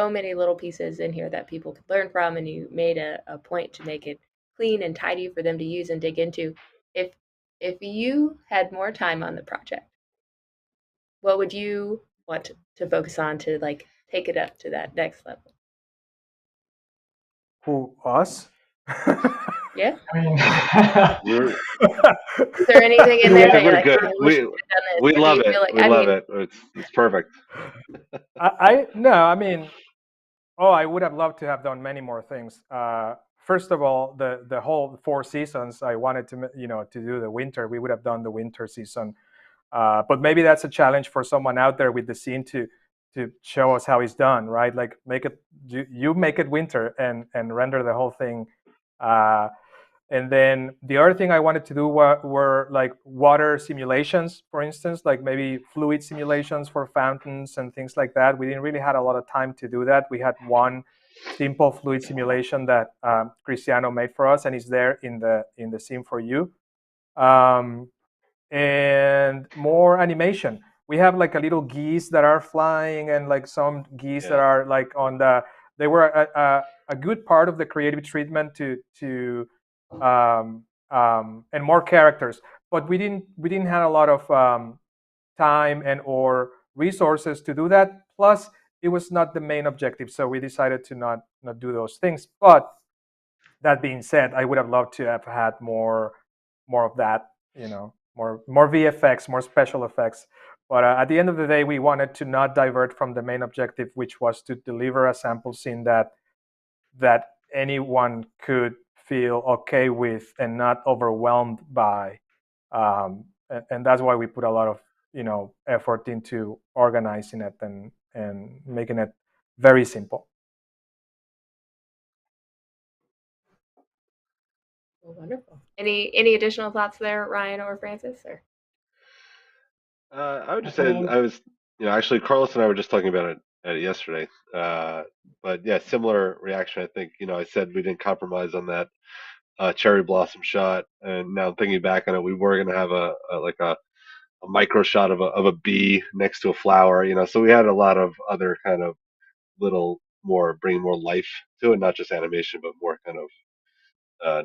many little pieces in here that people could learn from, and you made a point to make it clean and tidy for them to use and dig into. If you had more time on the project, what would you want to focus on to take it up to that next level? Who, us? Yeah. I mean, is there anything in there that you're like, good. We love it. Like, we love it. It's perfect. I mean, I would have loved to have done many more things. First of all, the whole 4 seasons, I wanted to to do the winter. We would have done the winter season, but maybe that's a challenge for someone out there with the scene to show us how it's done, right? Like you make it winter and render the whole thing. And then the other thing I wanted to do were like water simulations, for instance, like maybe fluid simulations for fountains and things like that. We didn't really had a lot of time to do that. We had one simple fluid simulation that Cristiano made for us, and it's there in the sim for you. And more animation. We have like a little geese that are flying, and like some geese that are like on the. They were a good part of the creative treatment to and more characters, but we didn't have a lot of time and or resources to do that. Plus, it was not the main objective, so we decided to not do those things. But that being said, I would have loved to have had more of that, more VFX, more special effects. But at the end of the day, we wanted to not divert from the main objective, which was to deliver a sample scene that anyone could feel okay with and not overwhelmed by. And that's why we put a lot of effort into organizing it and making it very simple. Well, wonderful. Any additional thoughts there, Ryan or Francis? Or I would just say I was, actually Carlos and I were just talking about it yesterday. But yeah, similar reaction. I think I said we didn't compromise on that cherry blossom shot, and now thinking back on it, we were gonna have a micro shot of a bee next to a flower. So we had a lot of other kind of little bringing more life to it, not just animation, but more kind of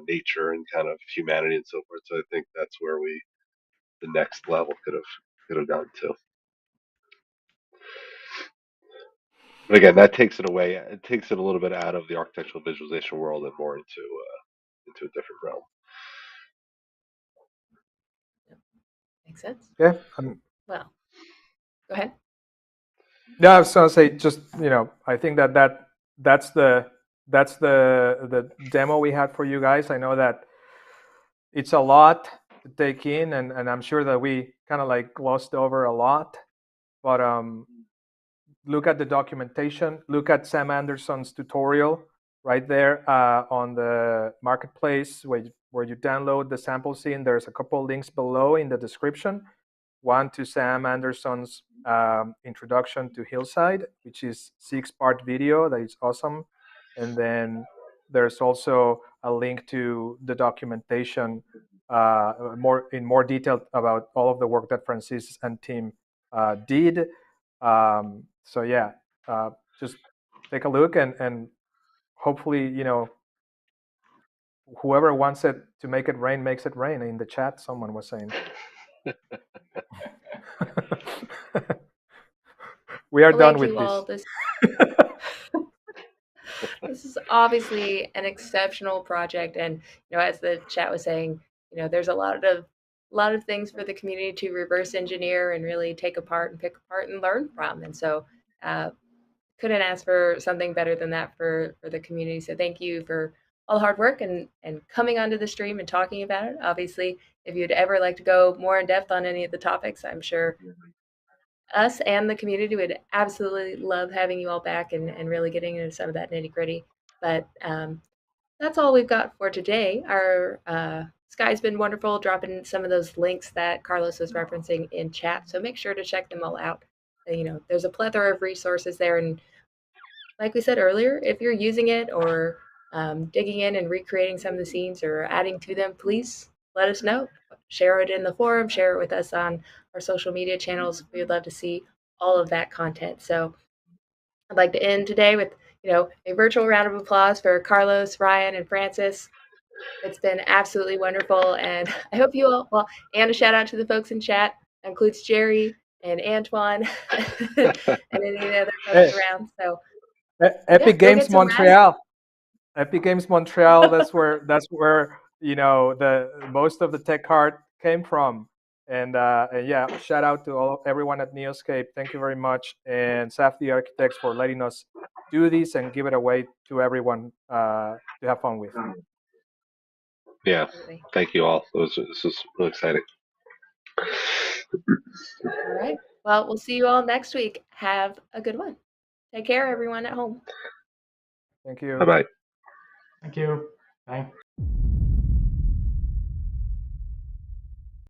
nature and kind of humanity and so forth. So I think that's where the next level could have gone to. But again, that takes it away. It takes it a little bit out of the architectural visualization world and more into a different realm. makes sense. Yeah. Well, go ahead. Yeah, I was gonna say, just I think that's the demo we had for you guys. I know that it's a lot to take in, and I'm sure that we kind of like glossed over a lot. But look at the documentation. Look at Sam Anderson's tutorial right there on the marketplace where you download the sample scene. There's a couple links below in the description. One to Sam Anderson's introduction to Hillside, which is 6-part video that is awesome. And then there's also a link to the documentation in more detail about all of the work that Francis and team did. So yeah, just take a look and hopefully whoever wants it to make it rain makes it rain. In the chat, someone was saying. We are Well, done thank with you all. this. This is obviously an exceptional project, and as the chat was saying, there's a lot of things for the community to reverse engineer and really take apart and pick apart and learn from. And so, couldn't ask for something better than that for the community. So thank you for all the hard work and coming onto the stream and talking about it. Obviously, if you'd ever like to go more in depth on any of the topics, I'm sure us and the community would absolutely love having you all back and really getting into some of that nitty gritty. But that's all we've got for today. Our Sky's been wonderful dropping some of those links that Carlos was referencing in chat. So make sure to check them all out. There's a plethora of resources there. And like we said earlier, if you're using it or digging in and recreating some of the scenes or adding to them, please let us know. Share it in the forum, share it with us on our social media channels. We would love to see all of that content. So I'd like to end today with, a virtual round of applause for Carlos, Ryan, and Francis. It's been absolutely wonderful. And I hope you all, and a shout out to the folks in chat. That includes Jerry and Antoine and any of the other folks around. So Epic Games Montreal. Epic Games Montreal. That's where the most of the tech heart came from. And yeah, shout out to everyone at Neoscape. Thank you very much, and Safdie Architects for letting us do this and give it away to everyone to have fun with. Yeah, thank you all. This was really exciting. All right. Well, we'll see you all next week. Have a good one. Take care, everyone at home. Thank you. Bye-bye. Thank you. Bye.